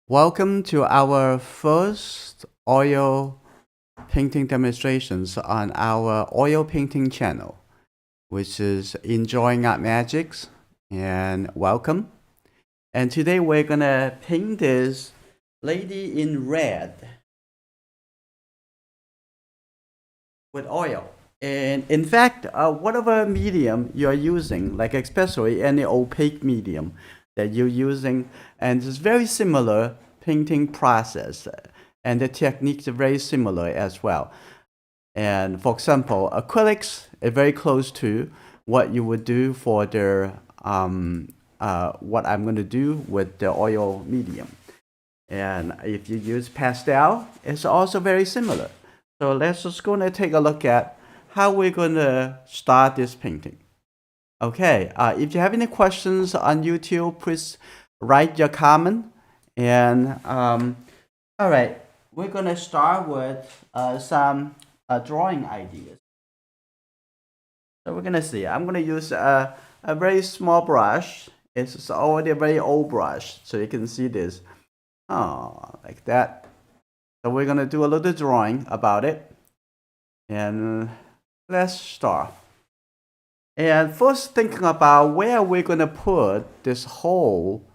Welcome to our first oil painting demonstrations on our oil painting channel, which is Enjoying Art Magics, and welcome. And today we're gonna paint this lady in red with oil. And in fact, whatever medium you're using, like especially any opaque medium that you're using, and it's very similar painting process, and the techniques are very similar as well. And for example, acrylics are very close to what you would do for the what I'm going to do with the oil medium. And if you use pastel, it's also very similar. So let's just going to take a look at how we're going to start this painting. Okay, if you have any questions on YouTube, please write your comment. And all right, we're going to start with some drawing ideas. So we're going to see. I'm going to use a very small brush. It's already a very old brush, so you can see this. Oh, like that. So we're going to do a little drawing about it. And let's start. And first thinking about where we're going to put this whole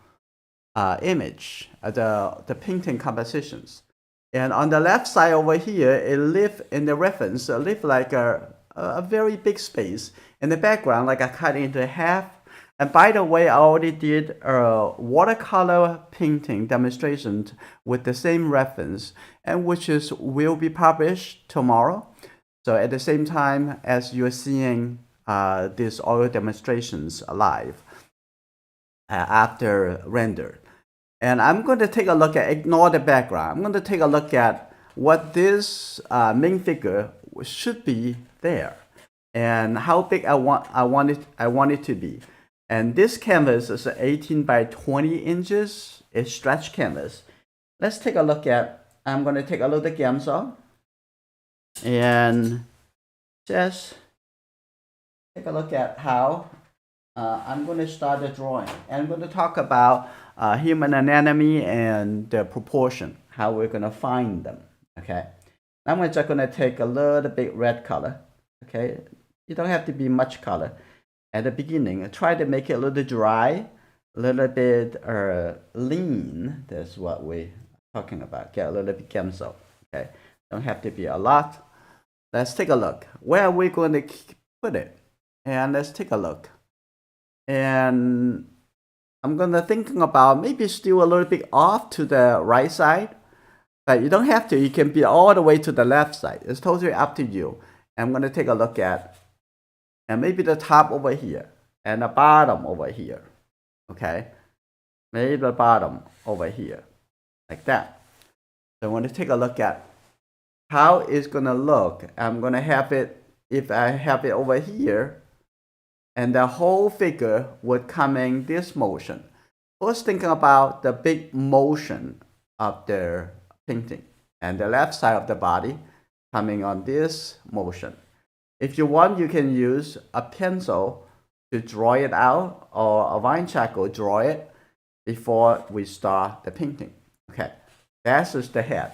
image, the painting compositions. And on the left side over here, it live in the reference, live like a very big space. In the background, like I cut it into half. And by the way, I already did a watercolor painting demonstration with the same reference, and which will be published tomorrow. So at the same time as you're seeing these oil demonstrations live after rendered. And I'm going to take a look at, ignore the background. I'm going to take a look at what this main figure should be there, and how big I want it to be. And this canvas is 18 by 20 inches. It's stretch canvas. Let's take a look at. I'm going to take a little gamsol and just take a look at how I'm going to start the drawing. And I'm going to talk about human anatomy and the proportion, how we're going to find them. Okay. I'm just going to take a little bit red color. Okay. You don't have to be much color. At the beginning, try to make it a little dry, a little bit lean. That's what we're talking about. Get a little bit gamsol. Okay. Don't have to be a lot. Let's take a look. Where are we going to put it? And let's take a look. And I'm gonna thinking about maybe still a little bit off to the right side, but you don't have to. You can be all the way to the left side. It's totally up to you. I'm gonna take a look at, and maybe the top over here and the bottom over here. Okay, maybe the bottom over here, like that. So I want to take a look at how it's gonna look. I'm gonna have it, if I have it over here, and the whole figure would come in this motion. First thinking about the big motion of the painting, and the left side of the body coming on this motion. If you want, you can use a pencil to draw it out, or a vine charcoal draw it before we start the painting. Okay, that's just the head.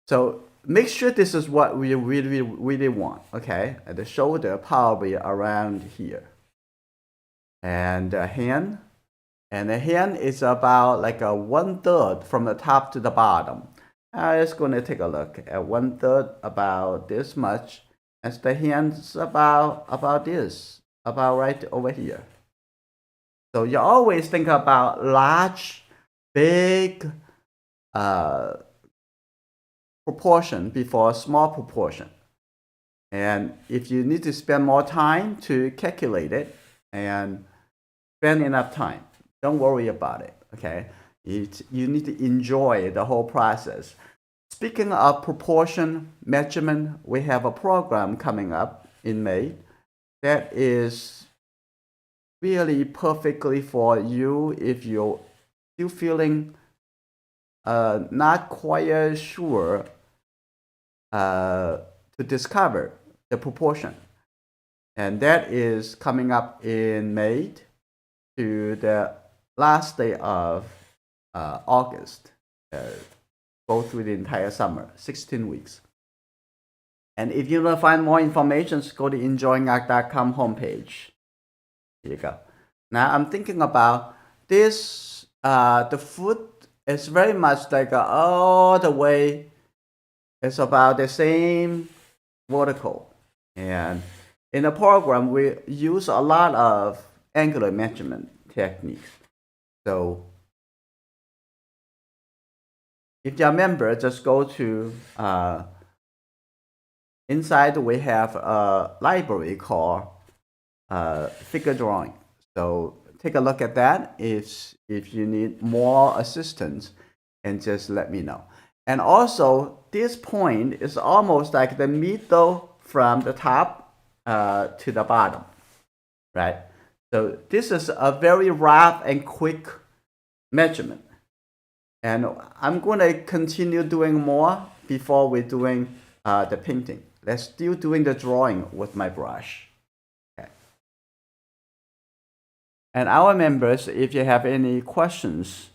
So make sure this is what we really want. Okay, and the shoulder probably around here, and the hand, is about like a 1/3 from the top to the bottom. I'm just going to take a look at 1/3, about this much, as the hand's about this, about right over here. So you always think about large, big proportion before a small proportion. And if you need to spend more time to calculate it, and spend enough time, don't worry about it. Okay, you need to enjoy the whole process. Speaking of proportion measurement, we have a program coming up in May that is really perfectly for you if you're still feeling not quite sure to discover the proportion. And that is coming up in May to the last day of August, go through the entire summer, 16 weeks. And if you want to find more information, just go to enjoyingart.com homepage. Here you go. Now I'm thinking about this, the food is very much like all the way, it's about the same vertical. And in the program, we use a lot of angular measurement techniques. So if you're a member, just go to, inside we have a library called figure drawing. So take a look at that if you need more assistance, and just let me know. And also, this point is almost like the middle from the top to the bottom, right? So this is a very rough and quick measurement. And I'm going to continue doing more before we're doing the painting. Let's still doing the drawing with my brush. Okay. And our members, if you have any questions,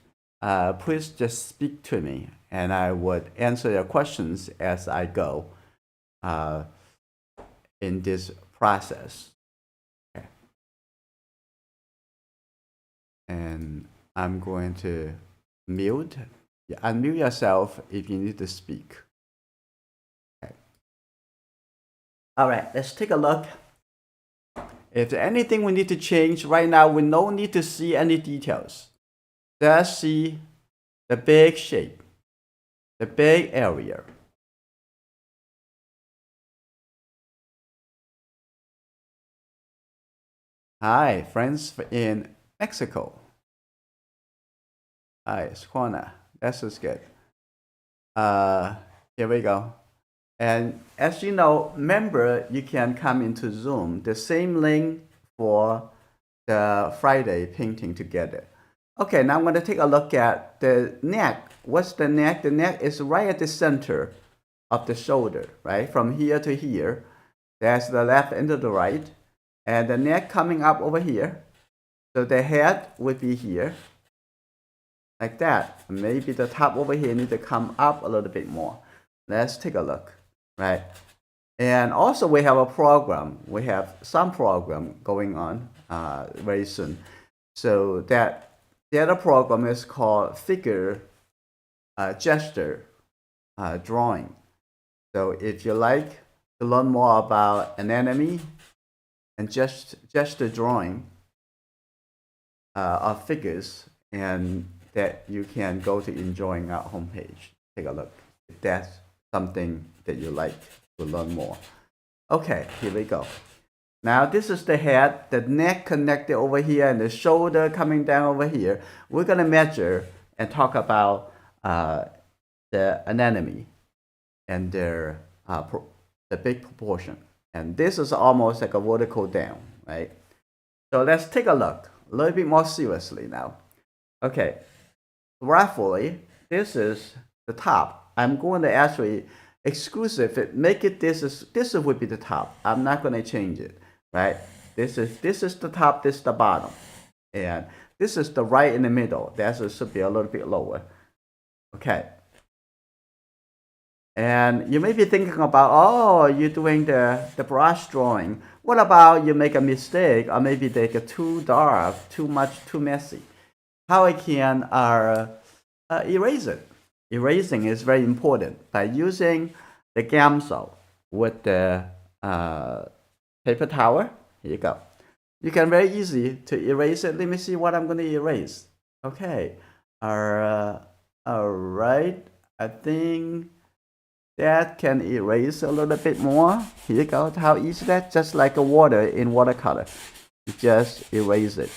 please just speak to me, and I would answer your questions as I go in this process. Okay. And I'm going to mute. Unmute yourself if you need to speak. Okay. All right, let's take a look. If there's anything we need to change right now, we don't need to see any details. Just see the big shape, the big area. Hi, friends in Mexico. Hi, Juana. This is good. Here we go. And as you know, remember, you can come into Zoom, the same link for the Friday painting together. Okay, now I'm going to take a look at the neck. What's the neck? The neck is right at the center of the shoulder, right? From here to here. That's the left and to the right. And the neck coming up over here. So the head would be here, like that. Maybe the top over here needs to come up a little bit more. Let's take a look, right? And also we have a program. We have some program going on very soon. So that the other program is called figure gesture drawing. So if you like to learn more about anatomy and gesture drawing of figures, and that you can go to Enjoying Art homepage. Take a look if that's something that you like to learn more. Okay, here we go. Now this is the head, the neck connected over here, and the shoulder coming down over here. We're gonna measure and talk about the anatomy and their the big proportion. And this is almost like a vertical down, right? So let's take a look a little bit more seriously now. Okay, roughly, this is the top. I'm going to actually make it this would be the top. I'm not going to change it, right? This is the top, this is the bottom. And this is the right in the middle. That should be a little bit lower. Okay. And you may be thinking about, oh, you're doing the brush drawing. What about you make a mistake, or maybe they get too dark, too much, too messy? How I can erase it? Erasing is very important by using the Gamsol with the paper towel. Here you go. You can very easy to erase it. Let me see what I'm going to erase. Okay. All right. I think that can erase a little bit more. Here you go. How easy that? Just like a water in watercolor. You just erase it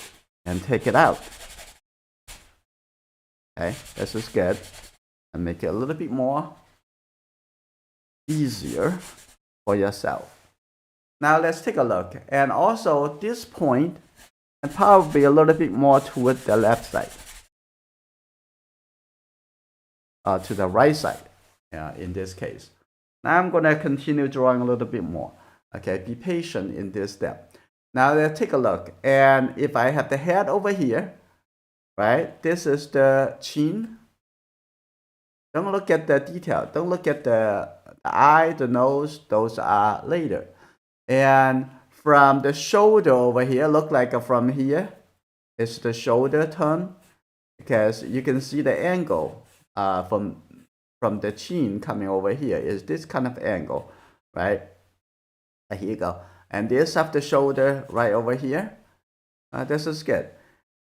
and take it out. Okay, this is good. And make it a little bit more easier for yourself. Now let's take a look. And also this point, and probably a little bit more toward the left side. To the right side. In this case. Now I'm going to continue drawing a little bit more. Okay, be patient in this step. Now let's take a look. And if I have the head over here, right? This is the chin. Don't look at the detail. Don't look at the eye, the nose. Those are later. And from the shoulder over here, look like from here, it's the shoulder turn, because you can see the angle from the chin coming over here is this kind of angle, right? Here you go. And this of the shoulder right over here. This is good.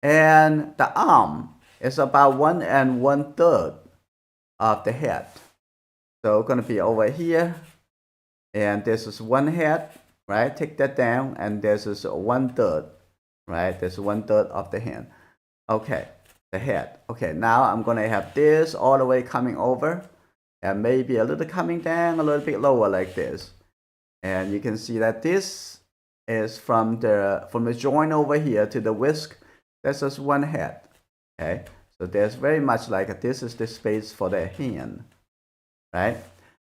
And the arm is about 1 1/3 of the head. So it's going to be over here. And this is one head, right? Take that down. And this is 1/3, right? This is 1/3 of the hand. Okay, the head. Okay, now I'm going to have this all the way coming over. And maybe a little coming down, a little bit lower like this. And you can see that this is from the joint over here to the whisk. That's just one head. Okay, so there's very much like this is the space for the hand, right?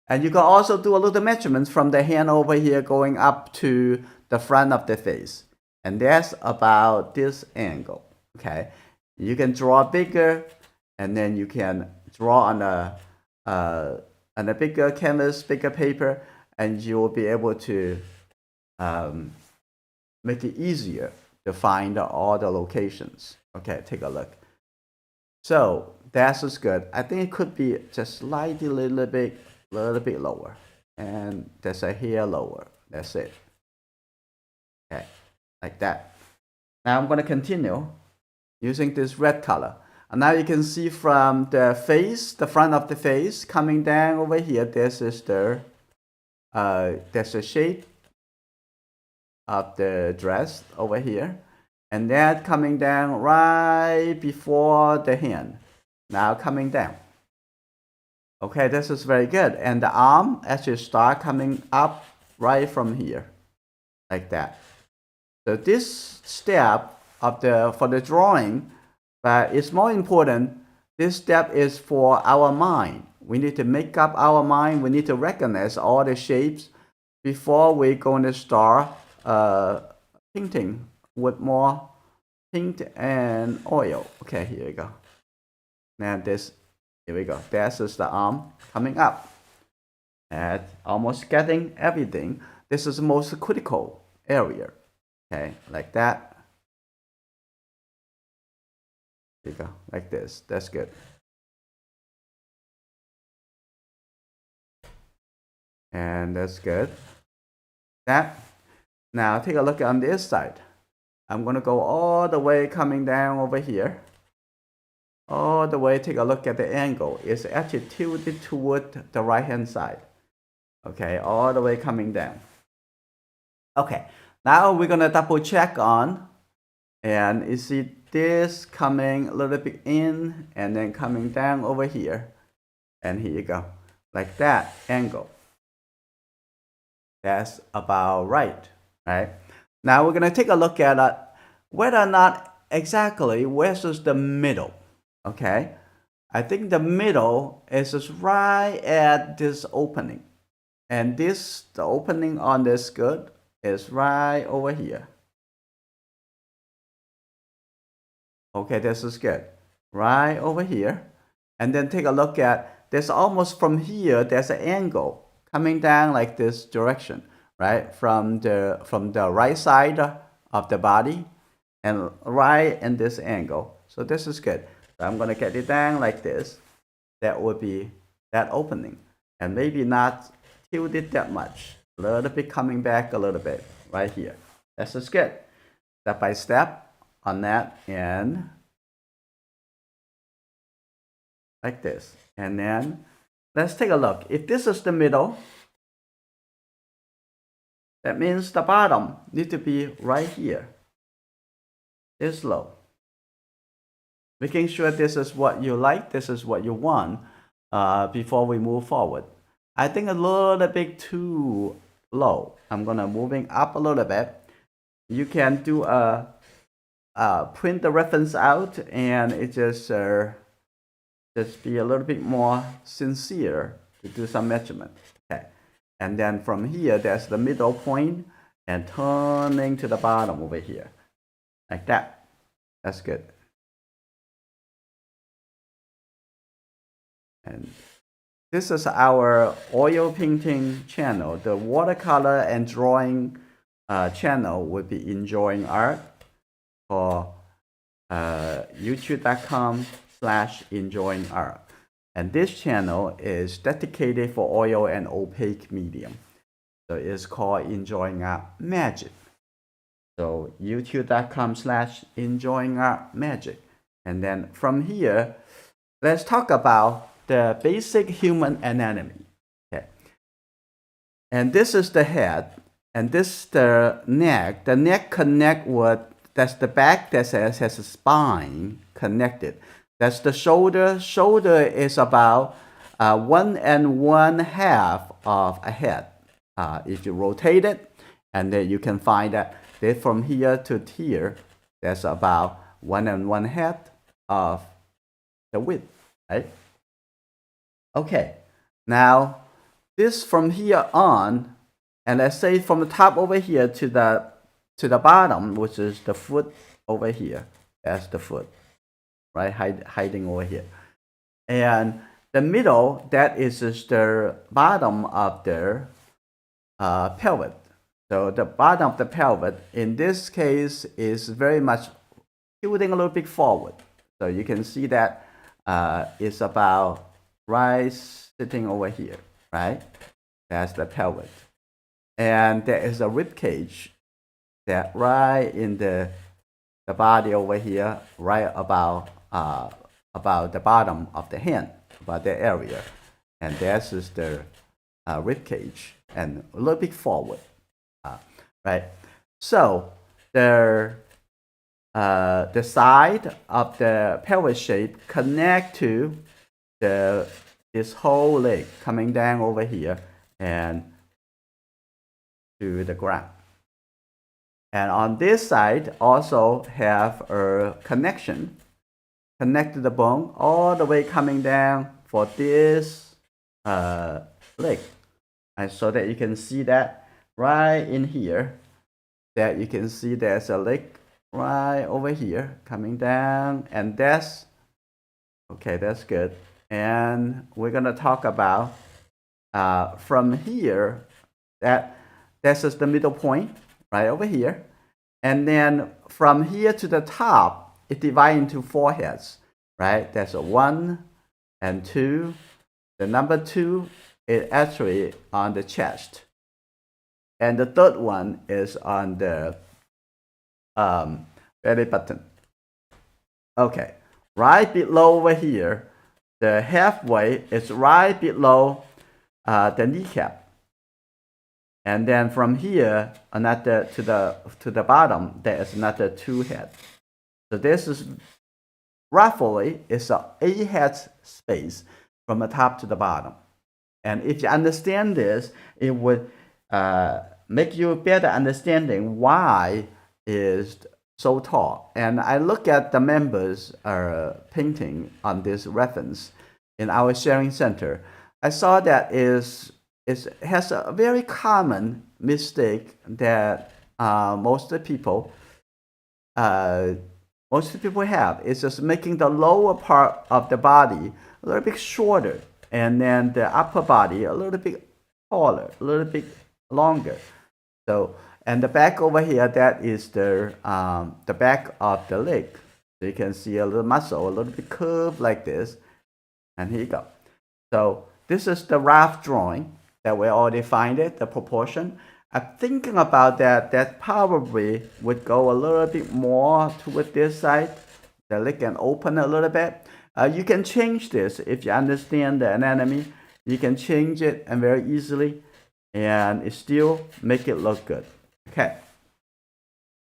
And you can also do a little measurements from the hand over here going up to the front of the face. And that's about this angle. Okay, you can draw bigger, and then you can draw on a bigger canvas, bigger paper, and you will be able to make it easier to find all the locations. Okay, take a look. So that's just good. I think it could be just slightly little bit lower, and there's a hair lower. That's it. Okay, like that. Now I'm going to continue using this red color. And now you can see from the face, the front of the face, coming down over here, this is there's the shape of the dress over here. And that coming down right before the hand. Now coming down. Okay, this is very good. And the arm actually start coming up right from here. Like that. So this step of for the drawing, but it's more important, this step is for our mind. We need to make up our mind. We need to recognize all the shapes before we're going to start painting with more paint and oil. Okay, here we go. Now here we go. This is the arm coming up. And almost getting everything. This is the most critical area. Okay, like that. There you go, like this. That's good. And that's good. That. Now take a look on this side. I'm going to go all the way coming down over here. All the way, take a look at the angle. It's actually tilted toward the right hand side. Okay, all the way coming down. Okay, now we're going to double check on. And you see this coming a little bit in and then coming down over here. And here you go, like that angle. That's about right, right? Now we're going to take a look at whether or not exactly where's the middle, okay? I think the middle is just right at this opening. And the opening on this skirt is right over here. Okay, this is good. Right over here. And then take a look at, there's almost from here, there's an angle coming down like this direction, right? From the right side of the body and right in this angle. So this is good. So I'm going to get it down like this. That would be that opening. And maybe not tilted that much. A little bit coming back a little bit right here. This is good. Step by step on that and like this. And then let's take a look. If this is the middle, that means the bottom needs to be right here. This low. Making sure this is what you like, this is what you want before we move forward. I think a little bit too low. I'm gonna moving up a little bit. You can do print the reference out and it just be a little bit more sincere to do some measurement. Okay, and then from here there's the middle point and turning to the bottom over here, like that. That's good. And this is our oil painting channel. The watercolor and drawing channel would be Enjoying Art, or youtube.com/enjoyingart. And this channel is dedicated for oil and opaque medium. So it's called Enjoying Art Magic. So youtube.com/enjoyingartmagic. And then from here, let's talk about the basic human anatomy. Okay. And this is the head, and this is the neck. The neck connect with, that's the back that has a spine connected. That's the shoulder. Shoulder is about 1.5 of a head. If you rotate it, and then you can find that from here to here, that's about 1.5 of the width, right? Okay, now this from here on, and let's say from the top over here to the bottom, which is the foot over here. That's the foot, right? Hiding over here. And the middle, that is just the bottom of the pelvis. So the bottom of the pelvis, in this case, is very much tilting a little bit forward. So you can see that it's about right sitting over here, right? That's the pelvis. And there is a rib cage that right in the body over here, right about the bottom of the hand, about the area. And this is the rib cage, and a little bit forward, right? So the side of the pelvis shape connect to this whole leg coming down over here and to the ground. And on this side also have a connection, connect to the bone all the way coming down for this leg. And so that you can see that right in here, that you can see there's a leg right over here coming down, and that's okay, that's good. And we're gonna talk about from here, that's just the middle point right over here, and then from here to the top, it divides into 4 heads, right? That's a 1 and 2. The number 2 is actually on the chest, and the third one is on the belly button. Okay, right below over here, the halfway is right below the kneecap. And then from here, another to the bottom, there is another 2 heads. So this is roughly it's a 8 heads space from the top to the bottom. And if you understand this, it would make you better understanding why is so tall. And I look at the members painting on this reference in our sharing center. I saw that it has a very common mistake that most people have. It's just making the lower part of the body a little bit shorter, and then the upper body a little bit taller, a little bit longer. So, and the back over here, that is the back of the leg. So you can see a little muscle, a little bit curved like this. And here you go. So this is the rough drawing that we already find it, the proportion. I'm thinking about that probably would go a little bit more toward this side. The leg can open a little bit. You can change this if you understand the anatomy. You can change it and very easily, and it still make it look good. Okay.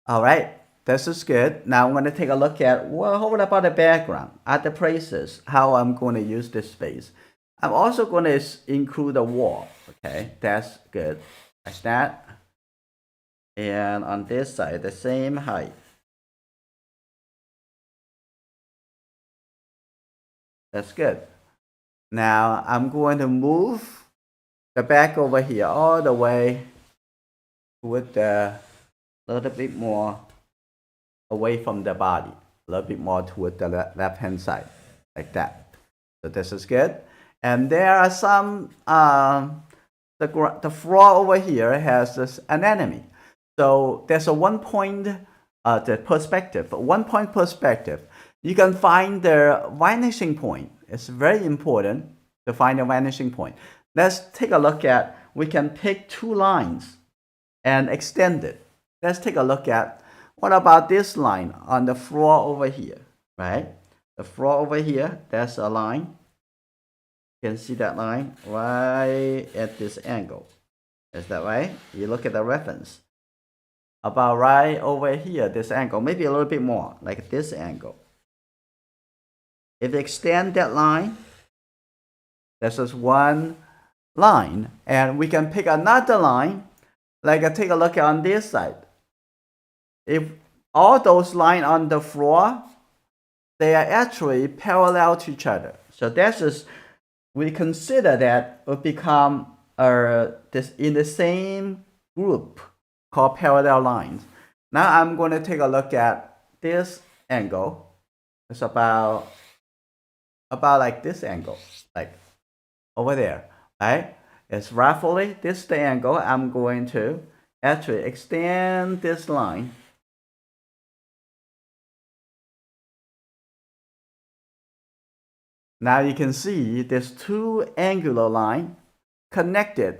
All right. This is good. Now I'm going to take a look at, well, what about the background? Other places, how I'm going to use this space. I'm also going to include a wall. Okay, that's good. Like that. And on this side, the same height. That's good. Now I'm going to move the back over here all the way with a little bit more away from the body, a little bit more toward the left hand side, like that. So this is good. And there are some, the floor over here has this anemone. So there's a 1 point the perspective, 1 point perspective. You can find the vanishing point. It's very important to find the vanishing point. Let's take a look at, we can pick 2 lines and extend it. Let's take a look at, what about this line on the floor over here, right? The floor over here, there's a line. You can see that line right at this angle. Is that right? You look at the reference. About right over here, this angle, maybe a little bit more, like this angle. If you extend that line, that's just 1 line, and we can pick another line, like take a look on this side. If all those lines on the floor, they are actually parallel to each other. So that's just, we consider that will become this in the same group called parallel lines. Now I'm going to take a look at this angle. It's about like this angle, like over there, right? It's roughly this is the angle. I'm going to actually extend this line. Now you can see there's 2 angular lines connected.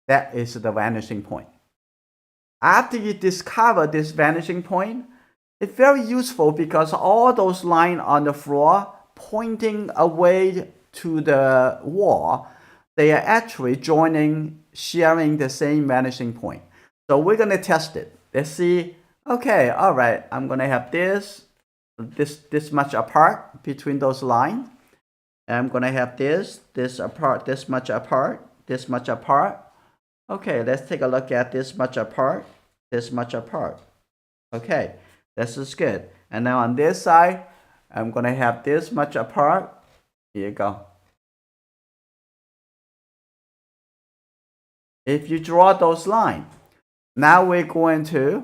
That is the vanishing point. After you discover this vanishing point, it's very useful because all those lines on the floor pointing away to the wall, they are actually sharing the same vanishing point. So we're going to test it. Let's see. Okay, all right, I'm going to have this much apart between those lines. I'm going to have this apart, this much apart, this much apart. Okay, let's take a look at this much apart, this much apart. Okay, this is good. And now on this side, I'm going to have this much apart. Here you go. If you draw those lines, now we're going to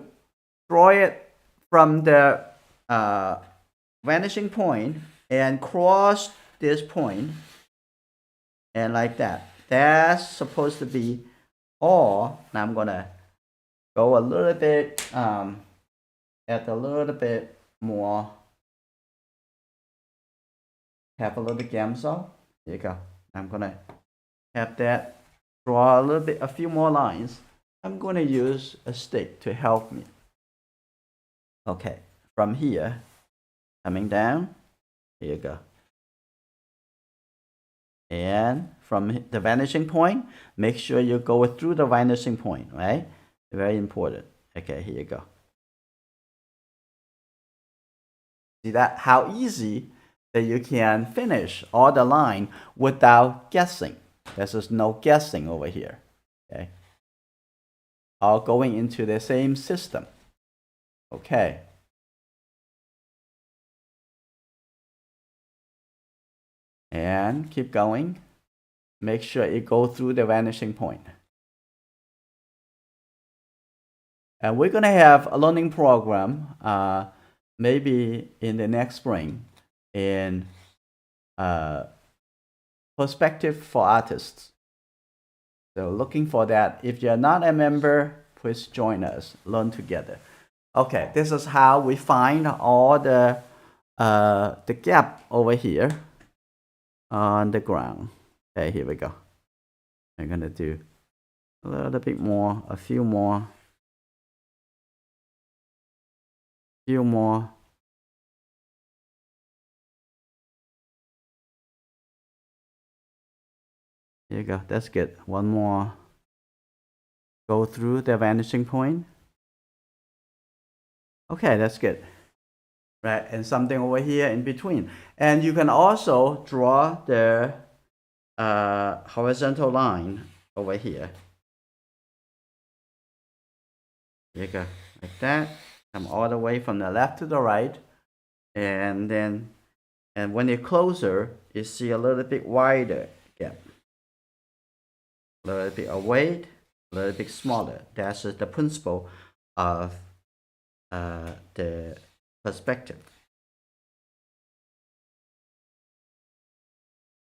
draw it from the vanishing point and cross this point, and like that. That's supposed to be all. Now I'm gonna go a little bit, add a little bit more, have a little bit gamsol. Here you go. I'm gonna have that, draw a few more lines. I'm gonna use a stick to help me. Okay, from here, coming down, here you go. And from the vanishing point, make sure you go through the vanishing point, right? Very important. Okay, here you go. See that how easy that you can finish all the line without guessing. There's just no guessing over here. Okay, all going into the same system. Okay. And keep going. Make sure it goes through the vanishing point. And we're going to have a learning program maybe in the next spring in perspective for artists. So looking for that. If you're not a member, please join us, learn together. Okay, this is how we find all the gap over here on the ground. Okay, here we go. I'm gonna do a little bit more, a few more. Few more. Here you go, that's good. One more. Go through the vanishing point. Okay, that's good. Right, and something over here in between. And you can also draw the horizontal line over here. Here you go, like that. Come all the way from the left to the right. And then, and when you're closer, you see a little bit wider gap. A little bit away, a little bit smaller. That's the principle of the perspective.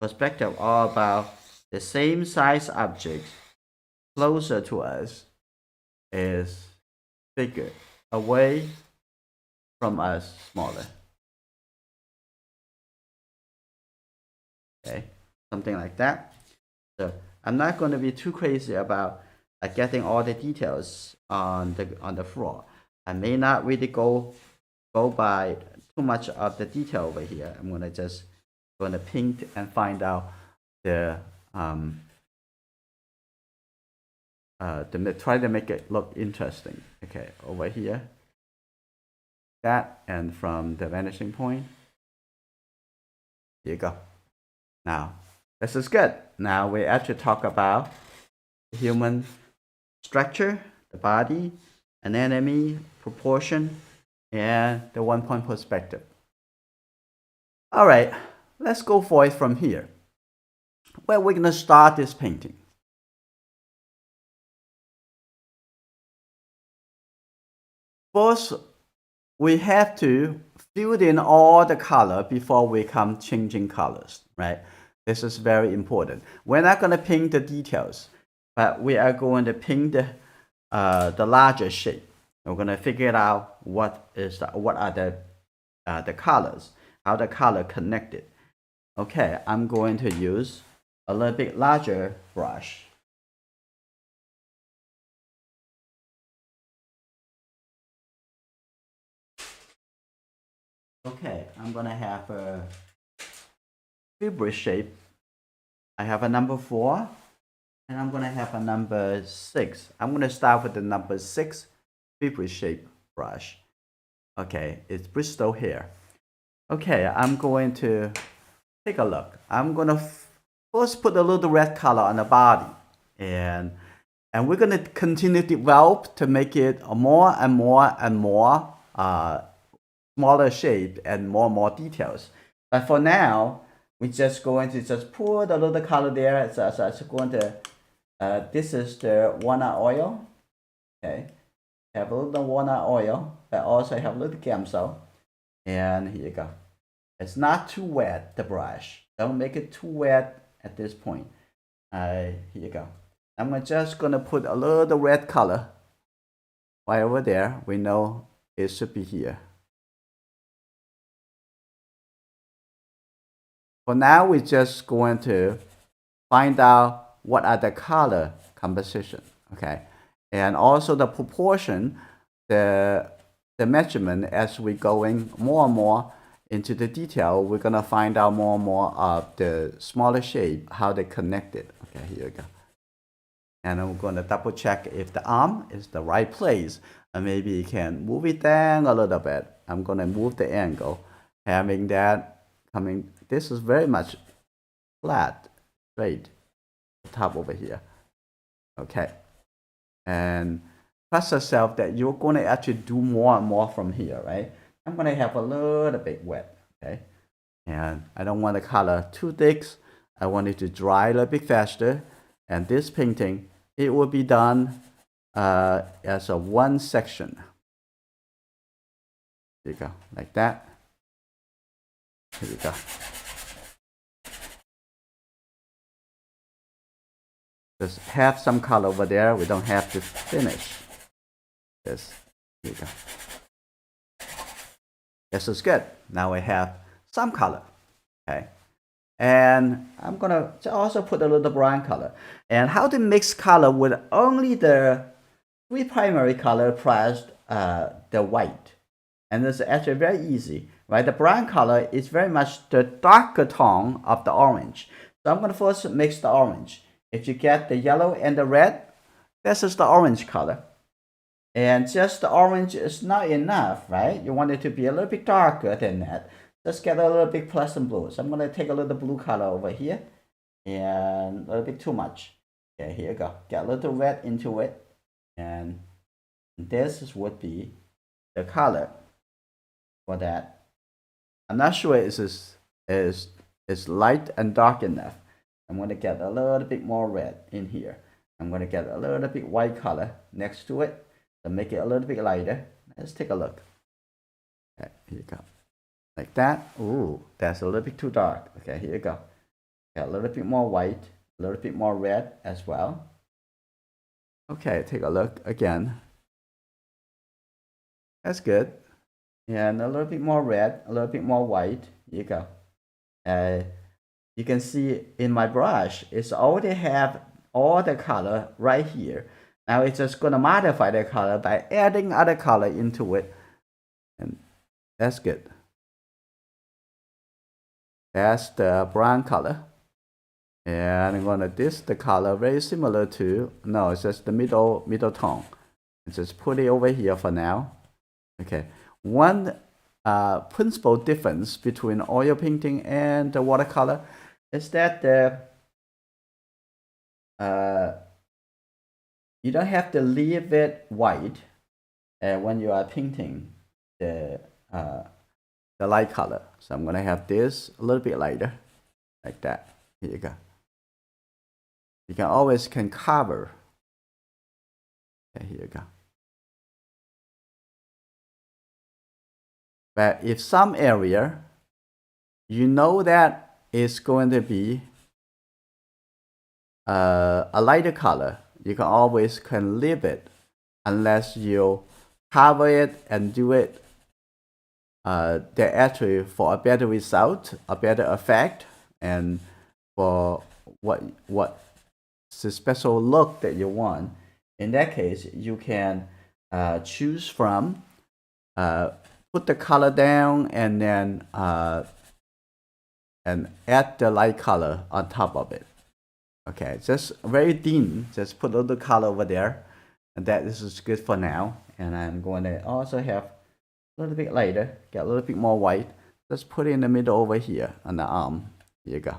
perspective all about the same size objects closer to us is bigger, away from us smaller. Okay, something like that. So I'm not going to be too crazy about getting all the details on the floor. I may not really go by too much of the detail over here. I'm going to paint and find out the try to make it look interesting. Okay, over here, that, and from the vanishing point, here you go. Now, this is good. Now we actually talk about human structure, the body, anatomy, proportion, and the one-point perspective. All right, let's go for it from here. Where we're going to start this painting. First, we have to fill in all the color before we come changing colors, right? This is very important. We're not going to paint the details, but we are going to paint the larger shape. We're going to figure out what are the colors, how the color connected. Okay, I'm going to use a little bit larger brush. Okay, I'm gonna have a fibrous shape. I have a number 4, and I'm gonna have a number 6. I'm gonna start with the number 6 fibrous shape brush. Okay, it's Bristol here. Okay, I'm going to take a look. I'm gonna first put a little red color on the body, and we're gonna continue to develop to make it a more and more and more smaller shape and more details. But for now, we're just going to just put a little color there. So I'm going to, this is the walnut oil. Okay, have a little walnut oil, but also have a little gamsol. And here you go. It's not too wet, the brush. Don't make it too wet at this point. Here you go. I'm just going to put a little red color right over there. We know it should be here. For now, we're just going to find out what are the color composition, okay? And also the proportion, the measurement as we going more and more into the detail, we're gonna find out more and more of the smaller shape, how they connected. Okay, here we go. And I'm gonna double check if the arm is the right place. And maybe you can move it down a little bit. I'm gonna move the angle, having that coming. This is very much flat, straight, the top over here. Okay, and trust yourself that you're going to actually do more and more from here, right? I'm going to have a little bit wet, okay? And I don't want the color too thick. I want it to dry a little bit faster. And this painting, it will be done as a one section. There you go, like that. Here we go. Just have some color over there. We don't have to finish this. Here we go. This is good. Now we have some color. Okay. And I'm gonna also put a little brown color. And how to mix color with only the 3 primary color plus the white. And this is actually very easy, right? The brown color is very much the darker tone of the orange. So I'm gonna first mix the orange. If you get the yellow and the red, this is the orange color. And just the orange is not enough, right? You want it to be a little bit darker than that. Just get a little bit plus some blue. So I'm going to take a little blue color over here. And a little bit too much. Okay, here you go. Get a little red into it. And this would be the color for that. I'm not sure it's light and dark enough. I'm going to get a little bit more red in here. I'm going to get a little bit white color next to it to make it a little bit lighter. Let's take a look. Okay, here you go. Like that. Ooh, that's a little bit too dark. Okay, here you go. a little bit more white, a little bit more red as well. Okay, take a look again. That's good. And a little bit more red, a little bit more white. Here you go. You can see in my brush, it's already have all the color right here. Now it's just gonna modify the color by adding other color into it. And that's good. That's the brown color. And I'm gonna this the color very similar to, no, it's just the middle tone. And just put it over here for now. Okay. One principal difference between oil painting and the watercolor is that you don't have to leave it white when you are painting the light color. So I'm gonna have this a little bit lighter, like that. Here you go. You can always cover. Okay, here you go. But if some area, you know that it's going to be a lighter color, you can always leave it unless you cover it and do it the actually for a better result, a better effect, and for what the special look that you want. In that case, you can choose from put the color down and then and add the light color on top of it. Okay, just very dim. Just put a little color over there, and this is good for now. And I'm going to also have a little bit lighter, get a little bit more white. Just put it in the middle over here on the arm. Here you go.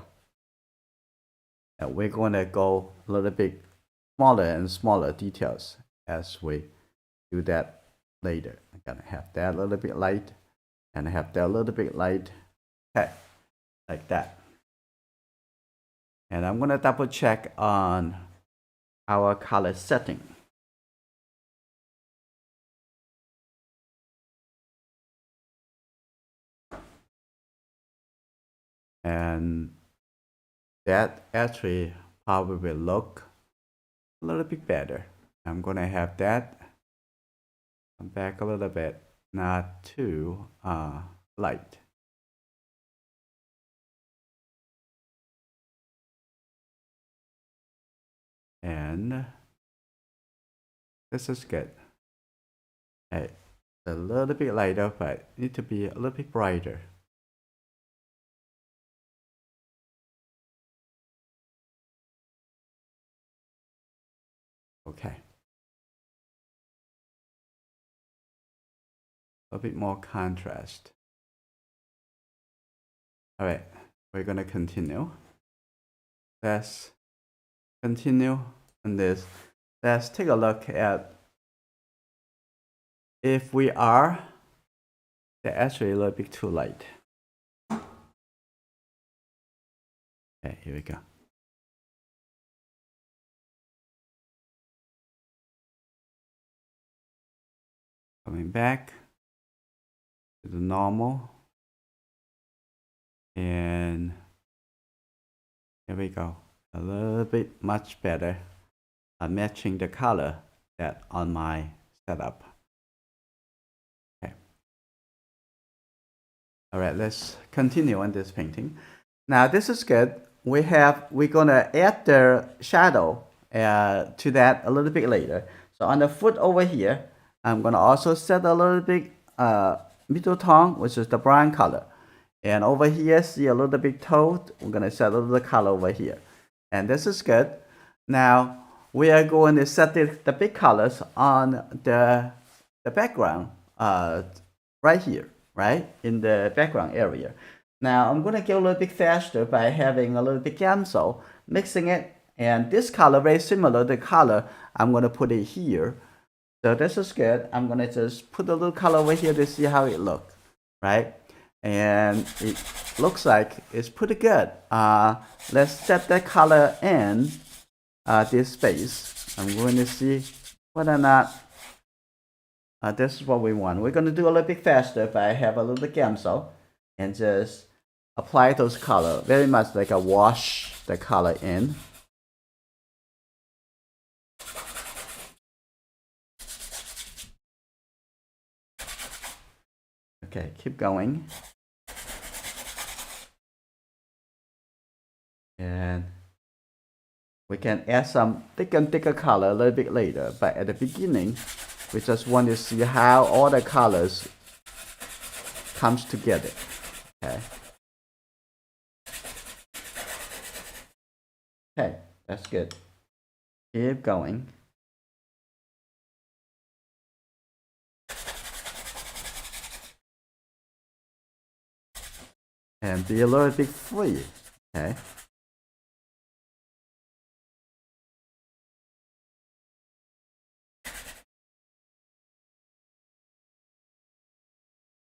And we're going to go a little bit smaller and smaller details as we do that later. I'm gonna have that a little bit light, and I have that a little bit light. Okay, like that. And I'm gonna double check on our color setting. And that actually probably look a little bit better. I'm gonna have that come back a little bit, not too light. And this is good. Hey, a little bit lighter, but need to be a little bit brighter. Okay. A bit more contrast. All right, we're gonna continue. Let's continue on this. Let's take a look at if we are, they're actually a little bit too light. Okay, here we go. Coming back to the normal. And here we go. A little bit much better. Matching the color that on my setup. Okay. All right, let's continue on this painting. Now this is good. We're gonna add the shadow to that a little bit later. So on the foot over here, I'm gonna also set a little bit middle tone, which is the brown color. And over here, see a little bit toed. We're gonna set a little color over here. And this is good. Now we are going to set the big colors on the background right here, right? In the background area. Now I'm gonna go a little bit faster by having a little bit gamsol, mixing it. And this color, very similar to the color, I'm gonna put it here. So this is good. I'm gonna just put a little color over here to see how it looks, right? And it looks like it's pretty good. Let's set that color in this space. I'm going to see whether or not this is what we want. We're going to do a little bit faster, but I have a little gamsol and just apply those color, very much like a wash the color in. Okay, keep going. And we can add some thicker color a little bit later, but at the beginning, we just want to see how all the colors comes together. Okay. Okay, that's good. Keep going. And be a little bit free. Okay.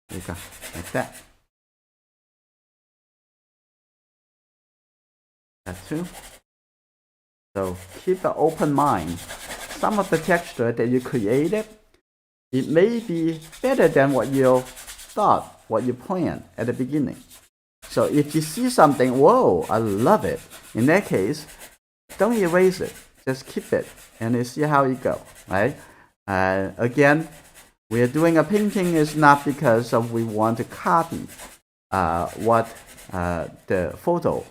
There you go, like that. That too. So keep an open mind. Some of the texture that you created, it may be better than what you thought, what you planned at the beginning. So if you see something, whoa, I love it. In that case, don't erase it. Just keep it and you see how it goes, right? Again, we are doing a painting is not because of we want to copy what the photo,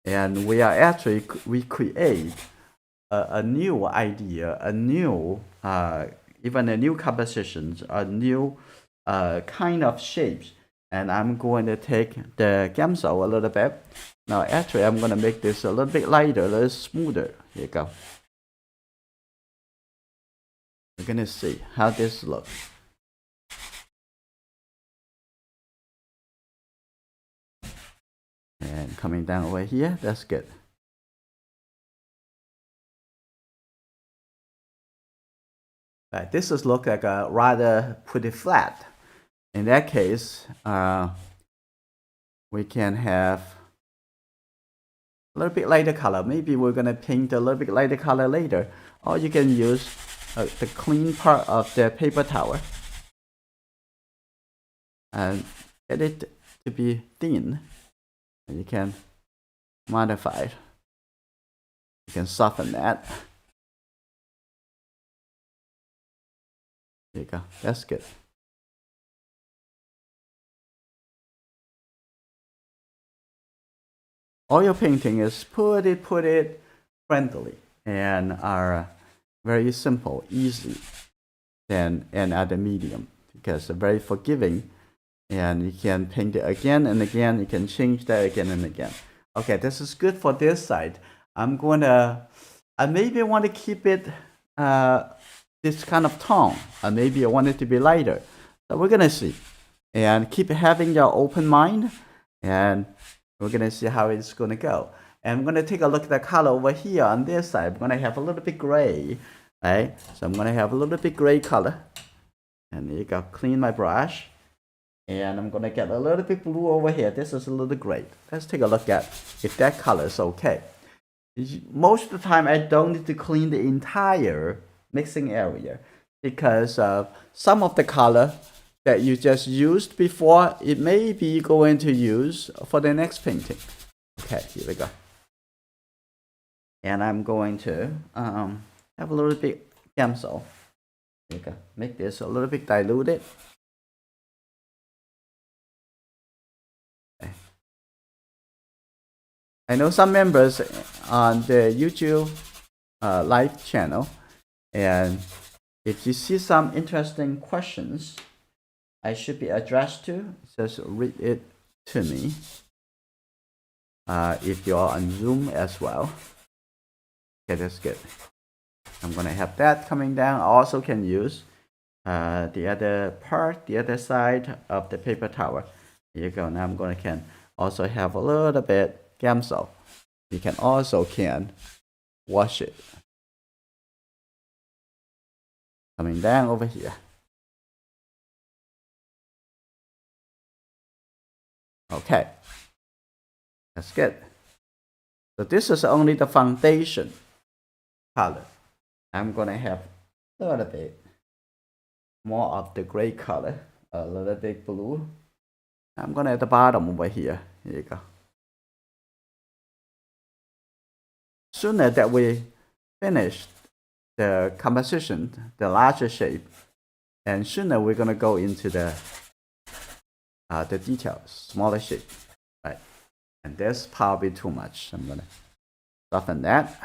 and we are actually recreate a new idea, a new even a new compositions, a new kind of shapes. And I'm going to take the gamsol a little bit. Now actually I'm going to make this a little bit lighter, a little smoother. Here you go. We're going to see how this looks. And coming down over here, that's good. Right, this is look like a rather pretty flat. In that case, we can have a little bit lighter color. Maybe we're gonna paint a little bit lighter color later, or you can use the clean part of the paper towel and get it to be thin. And you can modify it. You can soften that. There you go. That's good. Oil painting is put it friendly and are very simple, easy than any other medium because they're very forgiving, and you can paint it again and again. You can change that again and again. Okay, this is good for this side. I'm going to, I maybe want to keep it this kind of tone. Maybe I want it to be lighter. So we're going to see. And keep having your open mind, and we're going to see how it's going to go. And I'm going to take a look at the color over here on this side. I'm going to have a little bit gray, right? So I'm going to have a little bit gray color. And there you go, clean my brush. And I'm going to get a little bit blue over here. This is a little gray. Let's take a look at if that color is okay. Most of the time, I don't need to clean the entire mixing area because some of the color that you just used before, it may be going to use for the next painting. Okay, here we go. And I'm going to have a little bit gamsol. Here we go. Make this a little bit diluted. Okay. I know some members on the YouTube live channel, and if you see some interesting questions I should be addressed to, just read it to me. If you're on Zoom as well. Okay, that's good. I'm gonna have that coming down. I also can use the other part, the other side of the paper towel. Here you go. Now I'm gonna can also have a little bit gamsol. You can also wash it. Coming down over here. Okay, that's good. So this is only the foundation color. I'm gonna have a little bit more of the gray color, a little bit blue, I'm gonna at the bottom over here. Here you go. Sooner that we finish the composition, the larger shape, and sooner we're gonna go into the details, smaller shape, right? And that's probably too much. I'm gonna soften that.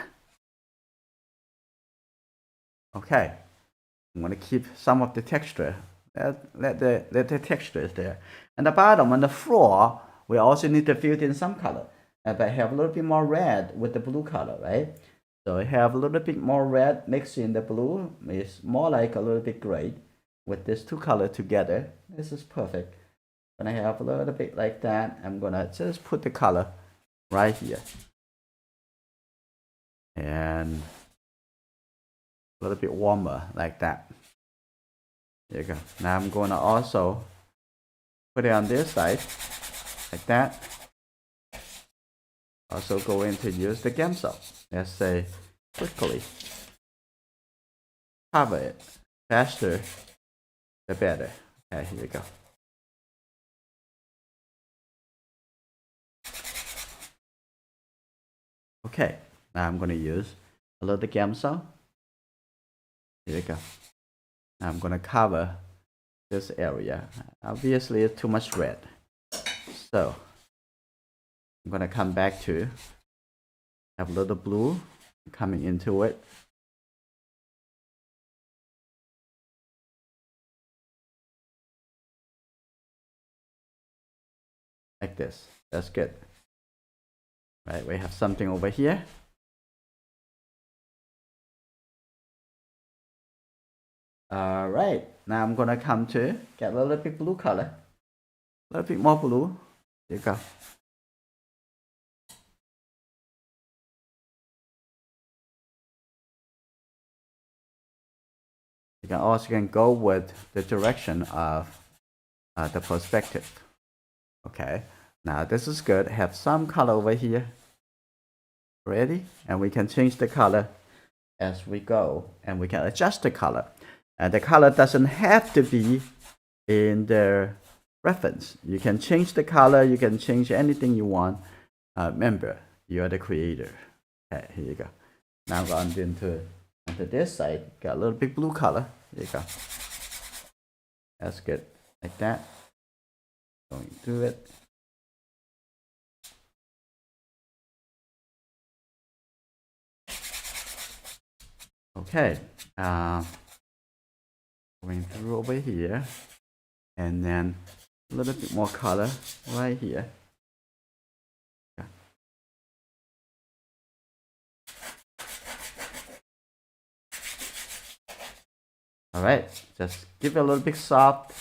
Okay, I'm gonna keep some of the texture. Let the texture is there. And the bottom, on the floor, we also need to fill in some color. And I have a little bit more red with the blue color, right? So I have a little bit more red mixed in the blue. It's more like a little bit gray with these two colors together. This is perfect. When I have a little bit like that, I'm gonna just put the color right here. And a little bit warmer like that. There you go. Now I'm gonna also put it on this side like that. Also going to use the gamsol. Let's say quickly cover it. Faster the better. Okay, here we go. Okay, now I'm gonna use a little gamsol. Here we go. Now I'm gonna cover this area. Obviously it's too much red. So I'm gonna come back to have a little blue coming into it. Like this. That's good. Right, we have something over here. All right, now I'm gonna come to get a little bit blue color. A little bit more blue. There you go. You can also go with the direction of the perspective. Okay, now this is good. Have some color over here. Ready? And we can change the color as we go, and we can adjust the color. And the color doesn't have to be in the reference. You can change the color. You can change anything you want. Remember, you are the creator. Okay, here you go. Now go on into this side. Got a little bit blue color. There you go. That's good. Like that. Going through it. Okay. Going through over here. And then a little bit more color right here. Yeah. All right, just give it a little bit soft.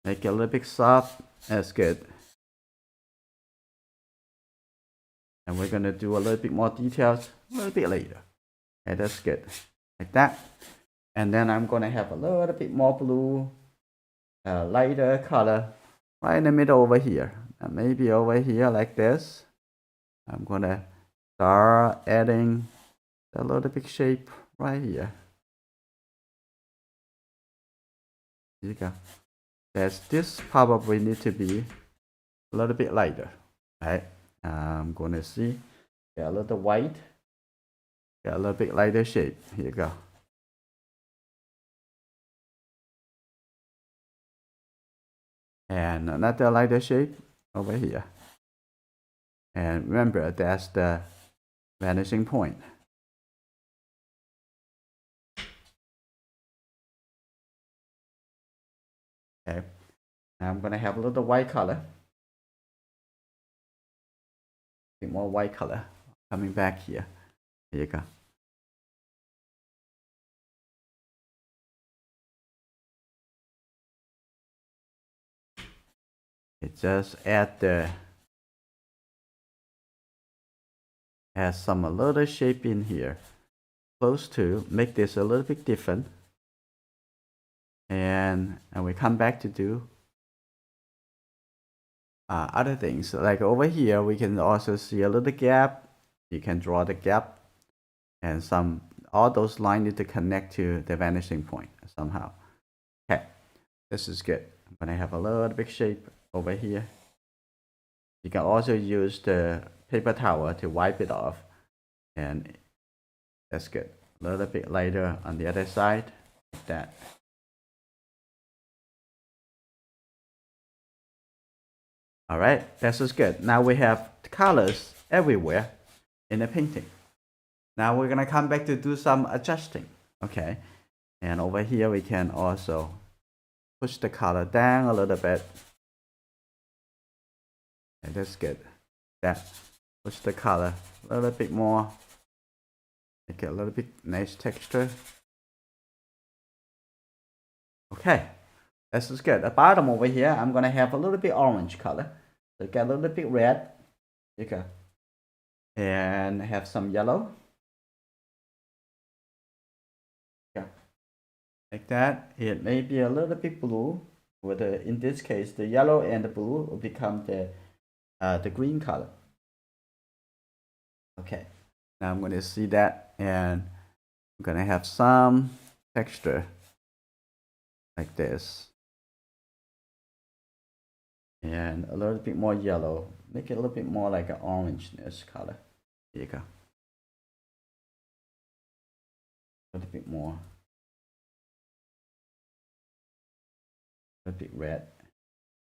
Make it a little bit soft. That's good. And we're gonna do a little bit more details a little bit later. Okay, that's good. Like that. And then I'm gonna have a little bit more blue, lighter color right in the middle over here. And maybe over here like this. I'm gonna start adding a little bit shape right here. Here you go. This probably need to be a little bit lighter, right? I'm gonna see, get a little white, get a little bit lighter shape. Here you go. And another lighter shape over here. And remember, that's the vanishing point. Okay. Now I'm gonna have a little white color. A bit more white color coming back here. Here you go. It just add some a little shape in here, close to make this a little bit different. And we come back to do other things. Like over here, we can also see a little gap. You can draw the gap, and all those lines need to connect to the vanishing point somehow. Okay, this is good. I'm gonna have a little bit shape over here. You can also use the paper towel to wipe it off, and that's good. A little bit lighter on the other side, like that. All right, that's just good. Now we have colors everywhere in the painting. Now we're gonna come back to do some adjusting, okay? And over here we can also push the color down a little bit. And that's good. That push the color a little bit more. Make it a little bit nice texture. Okay, this is good. The bottom over here, I'm gonna have a little bit orange color. So get a little bit red. Okay. And have some yellow. Yeah. Like that. It may be a little bit blue. With in this case, the yellow and the blue will become the green color. Okay. Now I'm gonna see that, and I'm gonna have some texture like this. And a little bit more yellow. Make it a little bit more like an orangeness color. Here you go. A little bit more. A little bit red.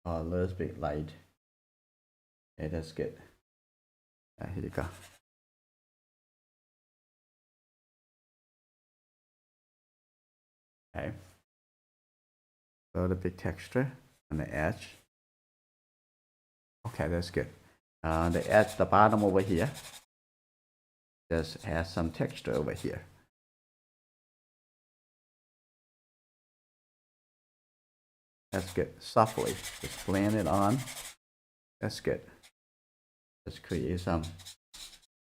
Or a little bit light. Okay, that's good. Here you go. Okay. A little bit texture on the edge. Okay, that's good. The edge, the bottom over here, just add some texture over here. That's good. Softly, just blend it on. That's good. Just create some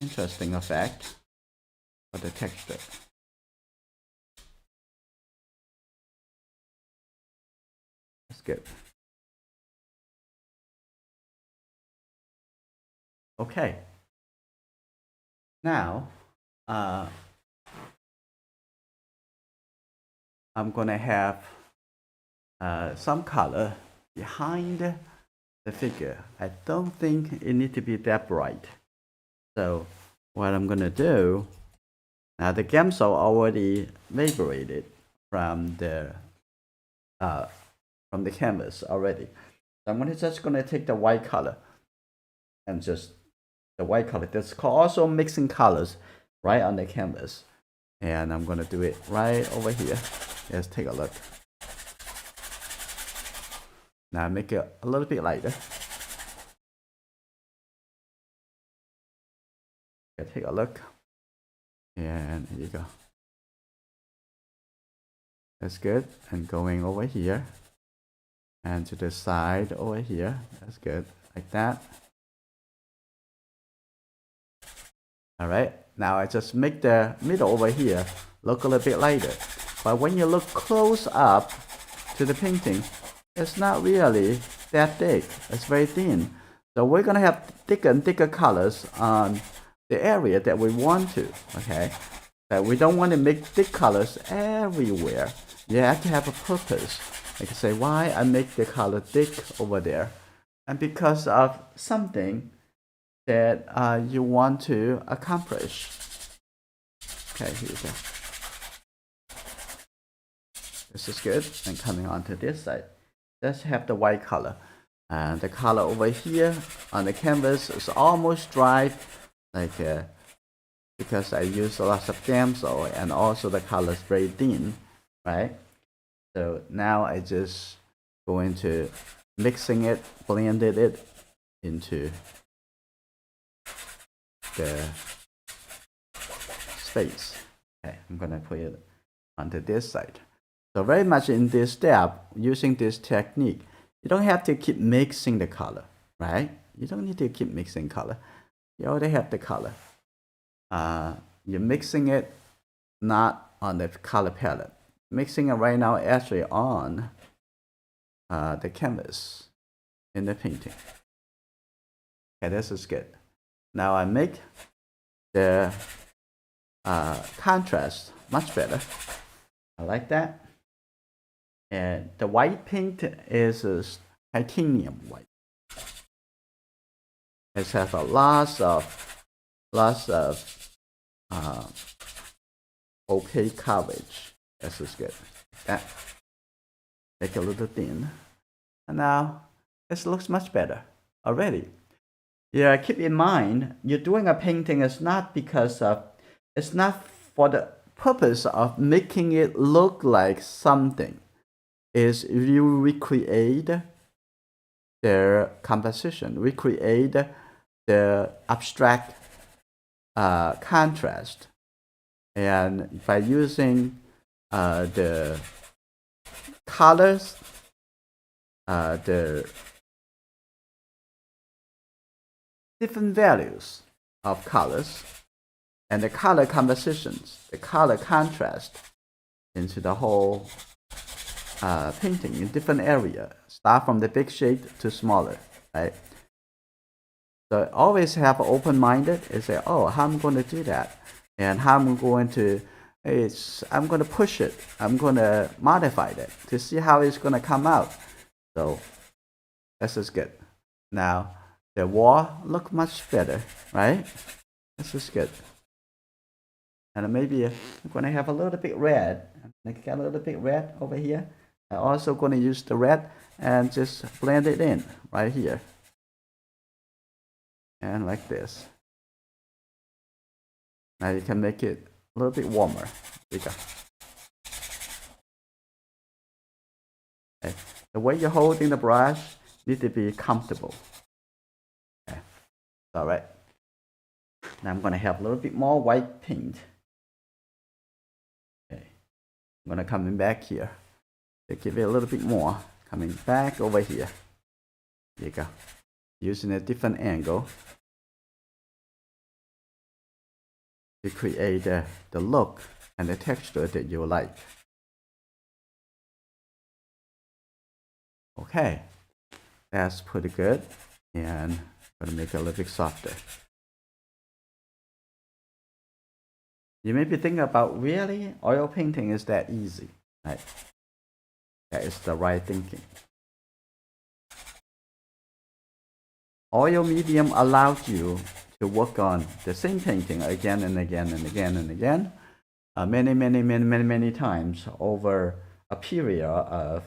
interesting effect for the texture. That's good. Okay. Now, I'm gonna have some color behind the figure. I don't think it needs to be that bright. So what I'm gonna do, now the gemsol already evaporated from the canvas already. So I'm just gonna take the white color and just the white color. That's also mixing colors right on the canvas. And I'm gonna do it right over here. Let's take a look. Now make it a little bit lighter. Okay, take a look. And here you go. That's good. And going over here. And to the side over here. That's good. Like that. Alright. Now I just make the middle over here look a little bit lighter. But when you look close up to the painting, it's not really that thick. It's very thin. So we're gonna have thicker and thicker colors on the area that we want to. Okay, that we don't want to make thick colors everywhere. You have to have a purpose. Like say, why I make the color thick over there, and because of something that you want to accomplish. Okay, here you go. This is good. And coming on to this side. Let's have the white color. And the color over here on the canvas is almost dry, like because I use a lot of gemsol, and also the color is very thin, right? So now I just go into mixing it, blended it into the space. Okay, I'm gonna put it onto this side. So very much in this step, using this technique, you don't have to keep mixing the color, right? You don't need to keep mixing color. You already have the color. You're mixing it not on the color palette. Mixing it right now actually on the canvas in the painting. Okay, this is good. Now I make the contrast much better. I like that. And the white paint is titanium white. It has a lots of opaque coverage. This is good. That make it a little thin. And now this looks much better already. Yeah, keep in mind, you're doing a painting is not because of, it's not for the purpose of making it look like something. Is you recreate their composition, recreate the abstract contrast, and by using the colors, the different values of colors, and the color compositions, the color contrast into the whole painting in different area. Start from the big shade to smaller, right? So always have open-minded and say, oh, how I'm going to do that, and how I'm going to push it. I'm going to modify it to see how it's going to come out. So this is good. Now the wall look much better, right? This is good. And maybe I'm going to have a little bit red. Make a little bit red over here. I'm also going to use the red and just blend it in right here. And like this. Now you can make it a little bit warmer. There you go. Okay. The way you're holding the brush need to be comfortable. Okay. All right. Now I'm going to have a little bit more white paint. Okay. I'm going to come back here. To give it a little bit more. Coming back over here. There you go. Using a different angle to create the look and the texture that you like. Okay, that's pretty good. And I'm going to make it a little bit softer. You may be thinking about, really, oil painting is that easy, right? That is the right thinking. Oil medium allows you to work on the same painting again and again and again and again, many times over a period of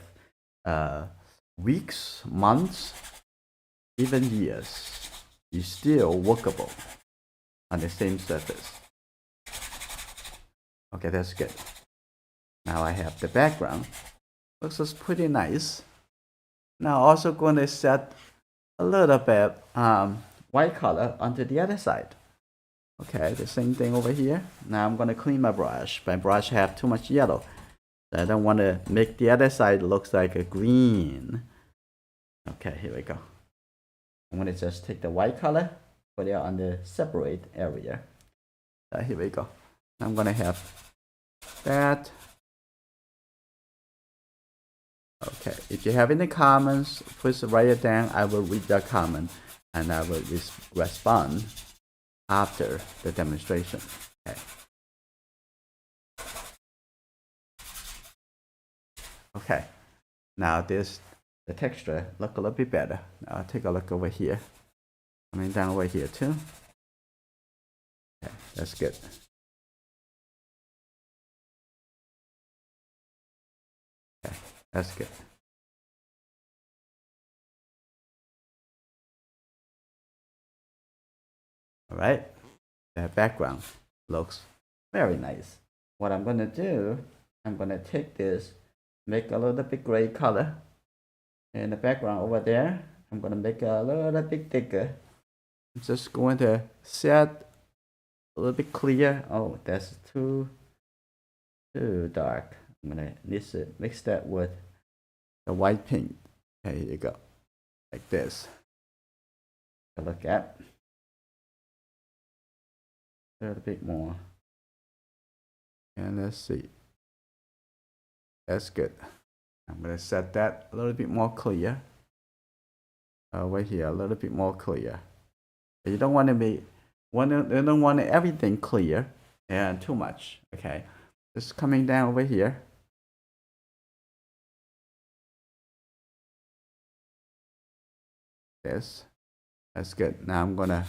weeks, months, even years. It's still workable on the same surface. Okay, that's good. Now I have the background. Looks pretty nice. Now also going to set a little bit white color onto the other side. Okay, the same thing over here. Now I'm going to clean my brush. My brush have too much yellow. So I don't want to make the other side looks like a green. Okay, here we go. I'm going to just take the white color, put it on the separate area. Here we go. I'm going to have that. Okay, if you have any comments, please write it down. I will read the comment and I will respond after the demonstration. Okay. Okay. Now the texture look a little bit better. Now I'll take a look over here. Coming down over here too. Okay, that's good. Okay, that's good. All right, the background looks very nice. What I'm gonna do, I'm gonna take this, make a little bit gray color in the background over there. I'm gonna make a little bit thicker. I'm just going to set a little bit clear. Oh, that's too dark. I'm gonna mix that with the white paint. Okay, here you go, like this. Look at a little bit more, and let's see. That's good. I'm gonna set that a little bit more clear. Over here, a little bit more clear. You don't want to be, you don't want everything clear and too much. Okay, just coming down over here. this. That's good. Now I'm gonna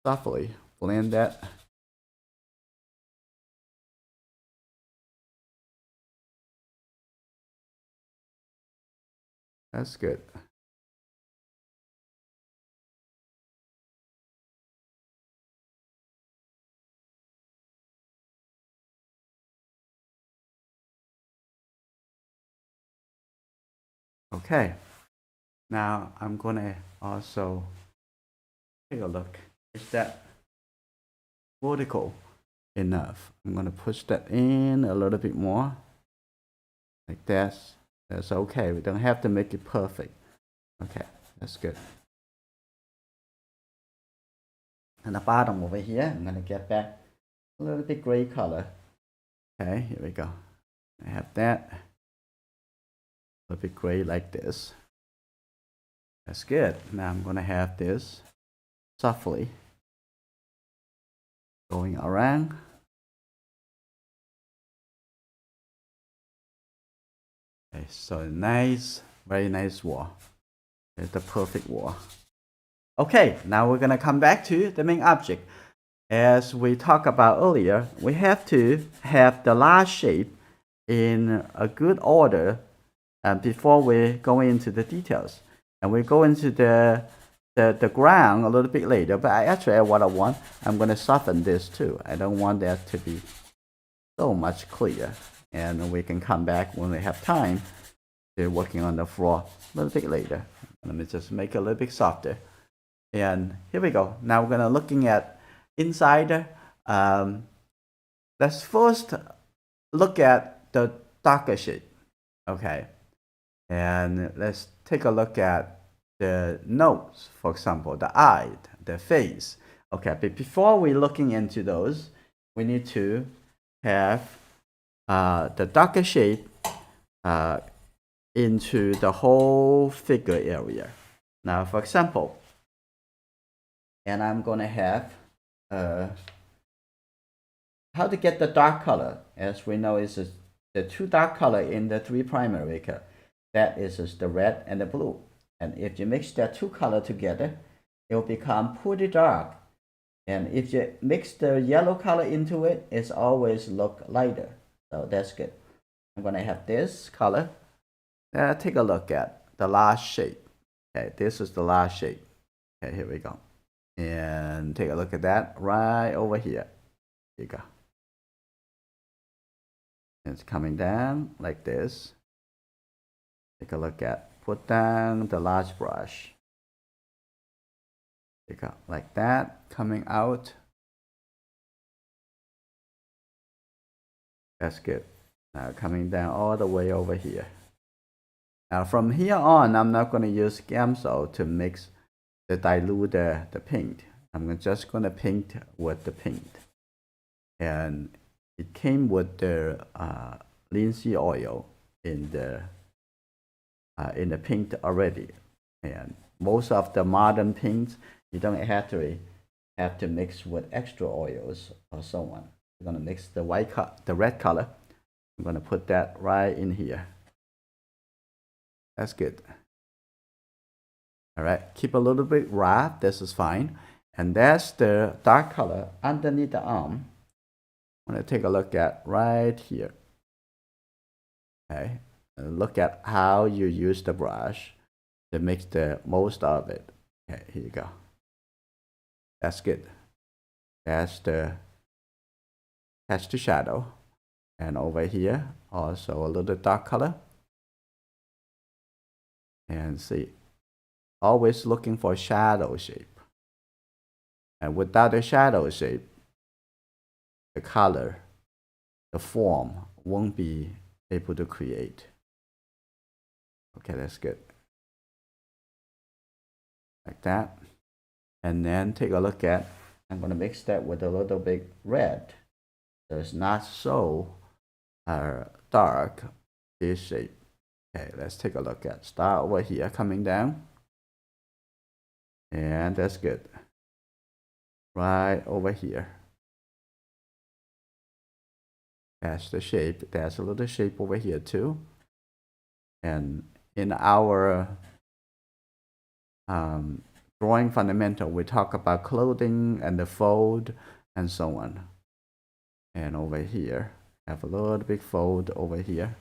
softly blend that. That's good. Okay. Now I'm gonna also take a look. Is that vertical enough? I'm gonna push that in a little bit more. Like this. That's okay. We don't have to make it perfect. Okay, that's good. And the bottom over here, I'm gonna get back a little bit gray color. Okay, here we go. I have that. A little bit gray like this. That's good. Now I'm gonna have this softly going around. Okay, so nice, very nice wall. It's the perfect wall. Okay, now we're gonna come back to the main object. As we talked about earlier, we have to have the last shape in a good order before we go into the details. And we go into the ground a little bit later, but actually what I want, I'm going to soften this too. I don't want that to be so much clear. And we can come back when we have time to working on the floor a little bit later. Let me just make it a little bit softer. And here we go. Now we're going to looking at inside. Let's first look at the darker shade. Okay. And let's take a look at the nose, for example, the eye, the face. Okay, but before we're looking into those, we need to have the darker shade into the whole figure area. Now, for example, and I'm going to have how to get the dark color. As we know, is the two dark color in the three primary color. That is the red and the blue. And if you mix that two color together, it will become pretty dark. And if you mix the yellow color into it, it's always look lighter. So that's good. I'm gonna have this color. Now take a look at the last shade. Okay, this is the last shade. Okay, here we go. And take a look at that right over here. Here you go. It's coming down like this. Take a look at, put down the large brush. Take out like that, coming out. That's good. Now coming down all the way over here. Now from here on, I'm not going to use Gamsol to mix the dilute the paint. I'm just going to paint with the paint. And it came with the linseed oil in the paint already. And most of the modern paints, you don't have to mix with extra oils or so on. We're gonna mix the red color. I'm gonna put that right in here. That's good. All right, keep a little bit rough. This is fine. And that's the dark color underneath the arm. I'm gonna take a look at right here. Okay. Look at how you use the brush to make the most of it. Okay, here you go. That's good. That's the shadow. And over here, also a little dark color. And see, always looking for shadow shape. And without a shadow shape, the color, the form won't be able to create. Okay, that's good. Like that. And then take a look at, I'm going to mix that with a little bit red. So it's not so dark, this shape. Okay, let's take a look at, start over here, coming down. And that's good. Right over here. That's the shape. There's a little shape over here too. And in our drawing fundamental, we talk about clothing and the fold and so on. And over here, have a little big fold over here.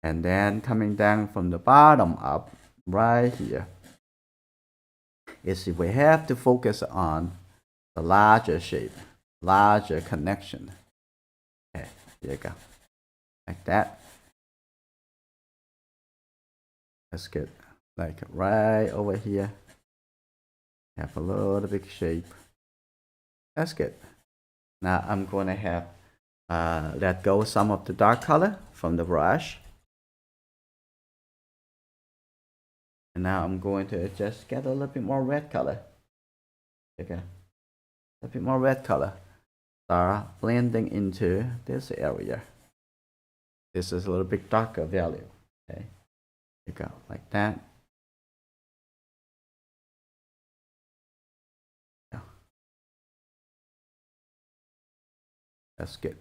And then coming down from the bottom up, right here, is we have to focus on the larger shape, larger connection. Okay, here you go. Like that. That's good. Like right over here. Have a little big shape. That's good. Now I'm going to have let go some of the dark color from the brush. And now I'm going to just get a little bit more red color. Okay. A little bit more red color. Start blending into this area. This is a little bit darker value. Okay. You go like that. Yeah. That's good.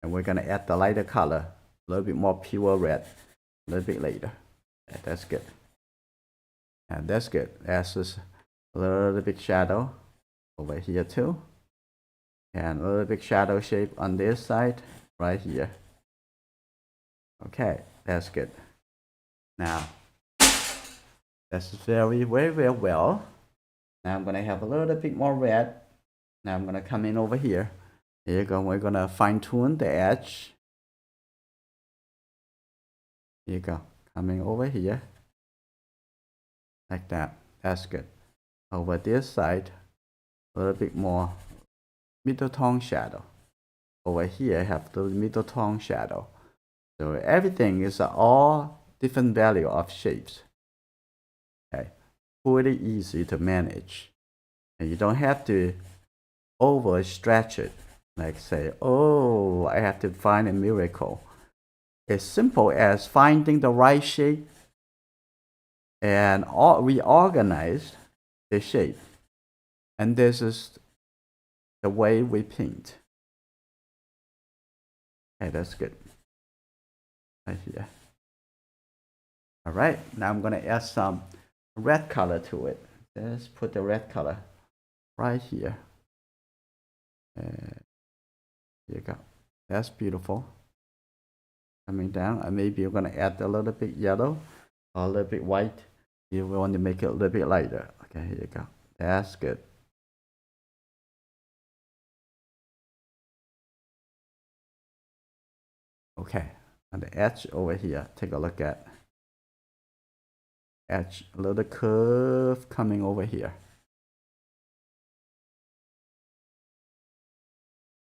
And we're gonna add the lighter color, a little bit more pure red, a little bit later. Okay, that's good. And that's good. That's just a little bit shadow over here too. And a little bit shadow shape on this side, right here. Okay, that's good. Now, that's very, very, very well. Now I'm gonna have a little bit more red. Now I'm gonna come in over here. Here you go. We're gonna fine tune the edge. Here you go. Coming over here. Like that. That's good. Over this side, a little bit more middle tone shadow. Over here, I have the middle tone shadow. So everything is all different value of shapes. Okay, pretty easy to manage. And you don't have to overstretch it. Like say, oh, I have to find a miracle. It's simple as finding the right shape and reorganize the shape. And this is the way we paint. Okay, that's good. Right here. All right, now I'm gonna add some red color to it. Let's put the red color right here. Here you go. That's beautiful. Coming down, and maybe you're gonna add a little bit yellow or a little bit white. You want to make it a little bit lighter. Okay, here you go. That's good. Okay, on the edge over here, take a look at edge, a little curve coming over here.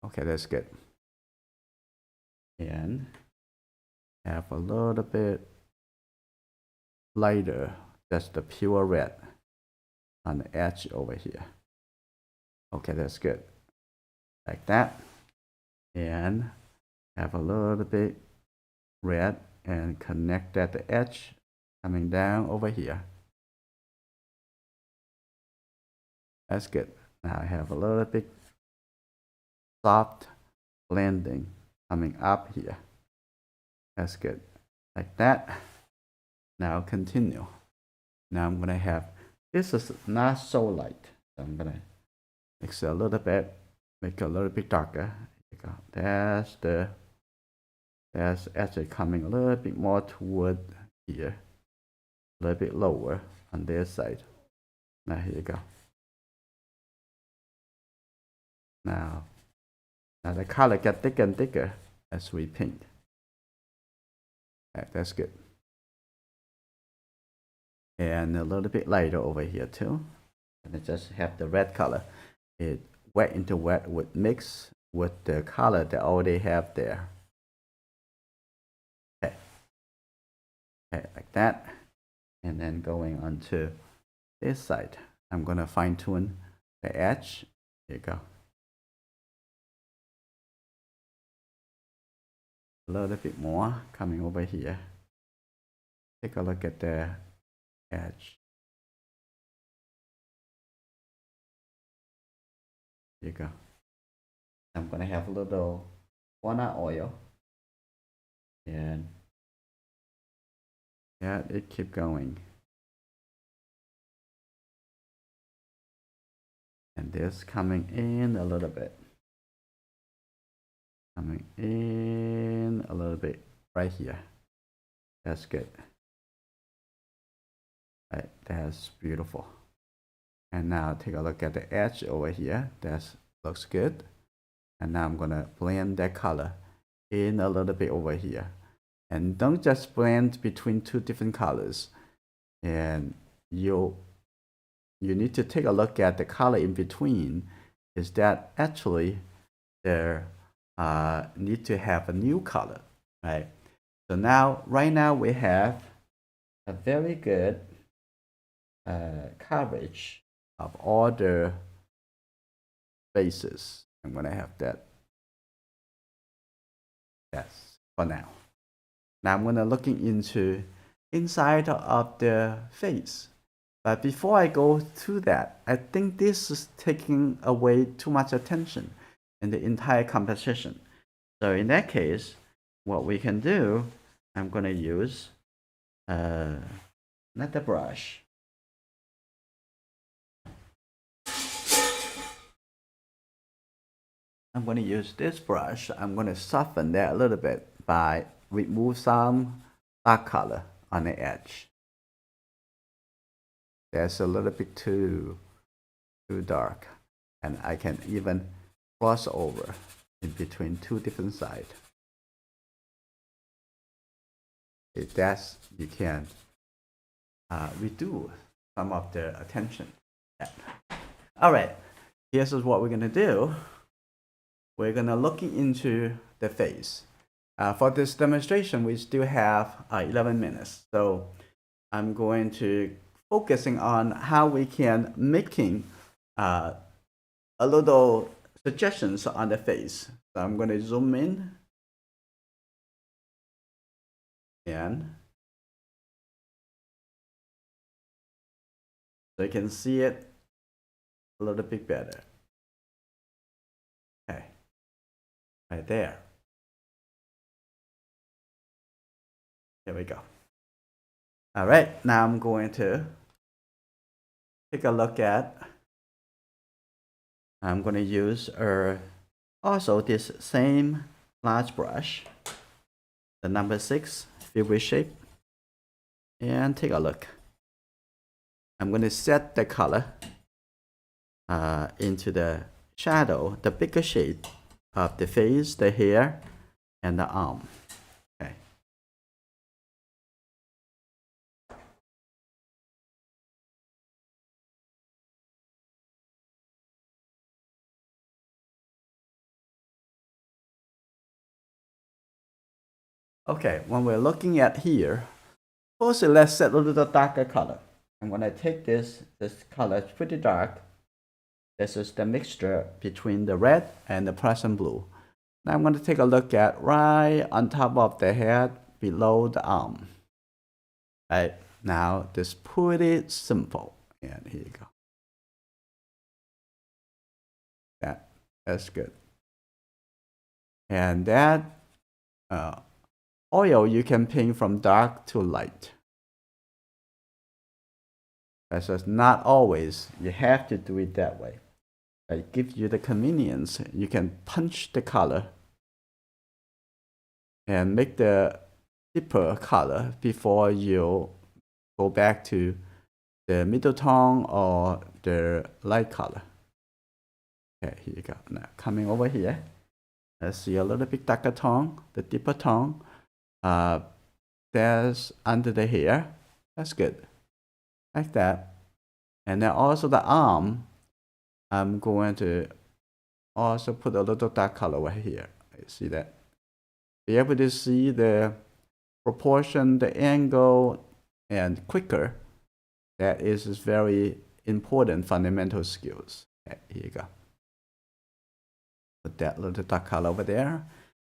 Okay, that's good. And have a little bit lighter, that's the pure red on the edge over here. Okay, that's good. Like that. And have a little bit red and connect at the edge coming down over here. That's good. Now I have a little bit soft blending coming up here. That's good. Like that. Now continue. Now I'm gonna have, this is not so light. So I'm gonna mix it a little bit, make it a little bit darker. There you go. That's actually coming a little bit more toward here. A little bit lower on this side. Now here you go. Now the color get thicker and thicker as we paint. Right, that's good. And a little bit lighter over here too. And I just have the red color. It wet into wet would mix with the color that I already have there. Okay. Okay, like that. And then going on to this side, I'm gonna fine tune the edge. Here you go. A little bit more coming over here. Take a look at the edge. Here you go. I'm gonna have a little walnut oil. And yeah, it keep going. this coming in a little bit. Coming in a little bit right here. That's good. Right, that's beautiful. And now take a look at the edge over here. That looks good. And now I'm gonna blend that color in a little bit over here. And don't just blend between two different colors. And you need to take a look at the color in between. Is that actually there need to have a new color, right? So now, right now we have a very good coverage of all the faces. I'm gonna have that. Yes, for now. Now I'm gonna looking into inside of the face. But before I go through that, I think this is taking away too much attention in the entire composition. So in that case, what we can do, I'm gonna use another brush. I'm going to use this brush. I'm going to soften that a little bit by remove some dark color on the edge. That's a little bit too dark. And I can even cross over in between two different sides. If that's, you can redo some of the attention. Yeah. All right, here's what we're going to do. We're gonna look into the face. For this demonstration, we still have 11 minutes. So I'm going to focusing on how we can making a little suggestions on the face. So I'm gonna zoom in and so you can see it a little bit better. Okay. Right there. There we go. All right, now I'm going to take a look at, I'm going to use also this same large brush, the number 6, fill with shape, and take a look. I'm going to set the color into the shadow, the bigger shape of the face, the hair, and the arm. Okay. Okay, when we're looking at here, first let's set a little darker color. I'm going to take this color, it's pretty dark. This is the mixture between the red and the Prussian blue. Now I'm going to take a look at right on top of the head, below the arm. Right, now this pretty simple. And here you go. That's good. And that oil you can paint from dark to light. That's just not always. You have to do it that way. It gives you the convenience. You can punch the color and make the deeper color before you go back to the middle tone or the light color. Okay, here you go. Now coming over here, let's see a little bit darker tone, the deeper tone. That's under the hair. That's good. Like that. And then also the arm, I'm going to also put a little dark color over here. See that? Be able to see the proportion, the angle, and quicker. That is very important fundamental skills. Okay, here you go. Put that little dark color over there.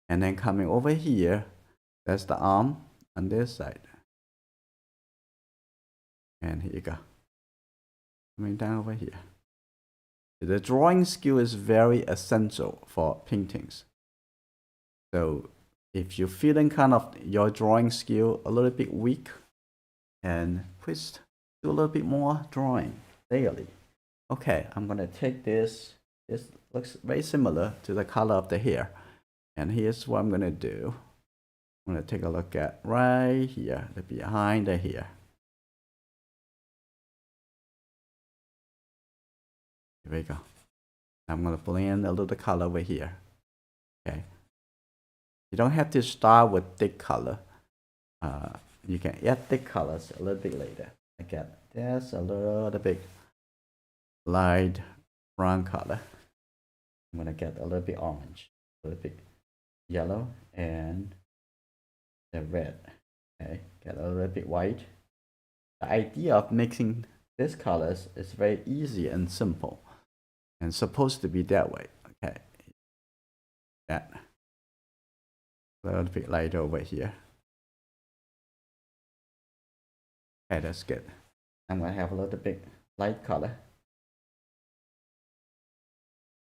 And then coming over here, that's the arm on this side. And here you go. Coming down over here. The drawing skill is very essential for paintings. So if you're feeling kind of your drawing skill a little bit weak, and please do a little bit more drawing daily. Okay, I'm gonna take this. This looks very similar to the color of the hair. And here's what I'm gonna do. I'm gonna take a look at right here, the behind the hair. Here we go. I'm gonna blend a little color over here. Okay. You don't have to start with thick color. You can add thick colors a little bit later. I get this a little bit light brown color. I'm gonna get a little bit orange, a little bit yellow, and the red. Okay, get a little bit white. The idea of mixing these colors is very easy and simple, and supposed to be that way. Okay, that a little bit light over here. Okay, that's good. I'm gonna have a little bit light color.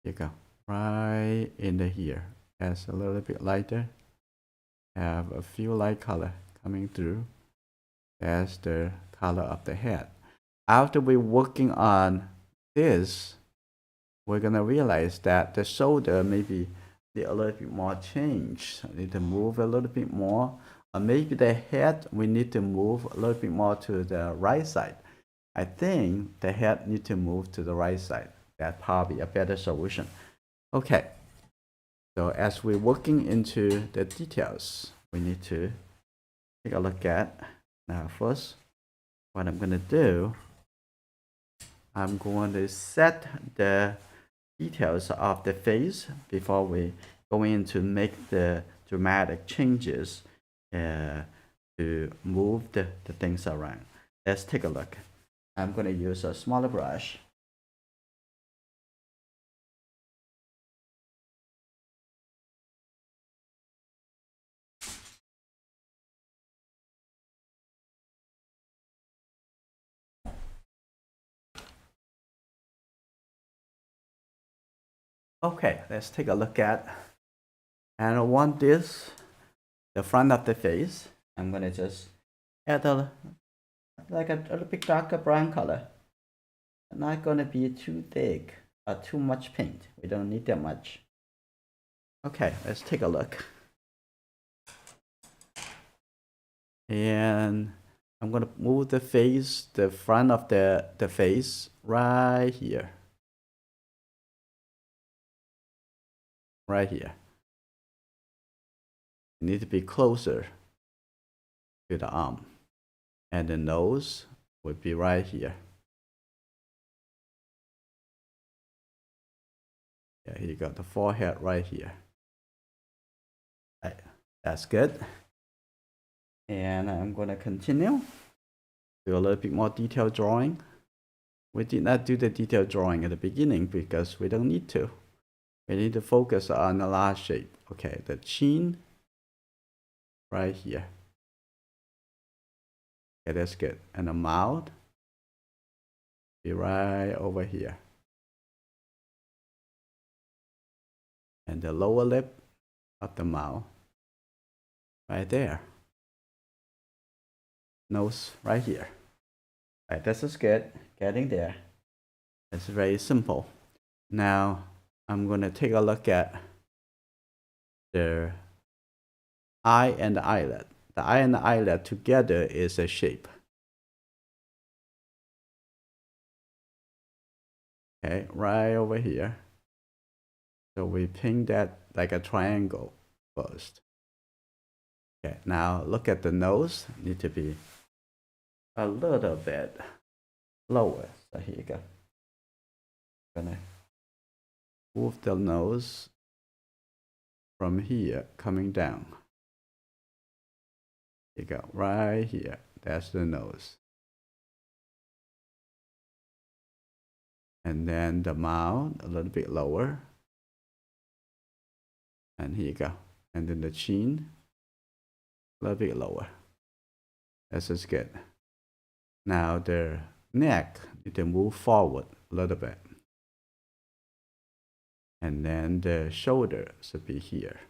Here you go, right in the here. That's a little bit lighter. Have a few light color coming through. That's the color of the head. After we're working on this, we're gonna realize that the shoulder maybe need a little bit more change. I need to move a little bit more. Or maybe the head, we need to move a little bit more to the right side. I think the head need to move to the right side. That's probably a better solution. Okay, so as we're working into the details, we need to take a look at. Now first, what I'm gonna do, I'm going to set the details of the face before we go in to make the dramatic changes to move the things around. Let's take a look. I'm going to use a smaller brush. Okay, let's take a look at, and I want this, the front of the face. I'm going to just add a little bit darker brown color. Not going to be too thick or too much paint. We don't need that much. Okay, let's take a look. And I'm going to move the face, the front of the face right here. Right here. You need to be closer to the arm. And the nose would be right here. Yeah, here you got the forehead right here. Right, that's good. And I'm going to continue. Do a little bit more detailed drawing. We did not do the detailed drawing at the beginning because we don't need to. We need to focus on the last shape. Okay, the chin right here. Okay, that's good. And the mouth be right over here. And the lower lip of the mouth right there. Nose right here. Right, this is good. Getting there. It's very simple. Now I'm going to take a look at the eye and the eyelid. The eye and the eyelid together is a shape. Okay, right over here. So we paint that like a triangle first. Okay, now look at the nose. Need to be a little bit lower. So here you go. Gonna move the nose from here coming down. Here you go, right here. That's the nose. And then the mouth a little bit lower. And here you go. And then the chin a little bit lower. This is good. Now the neck need to move forward a little bit. And then the shoulder should be here.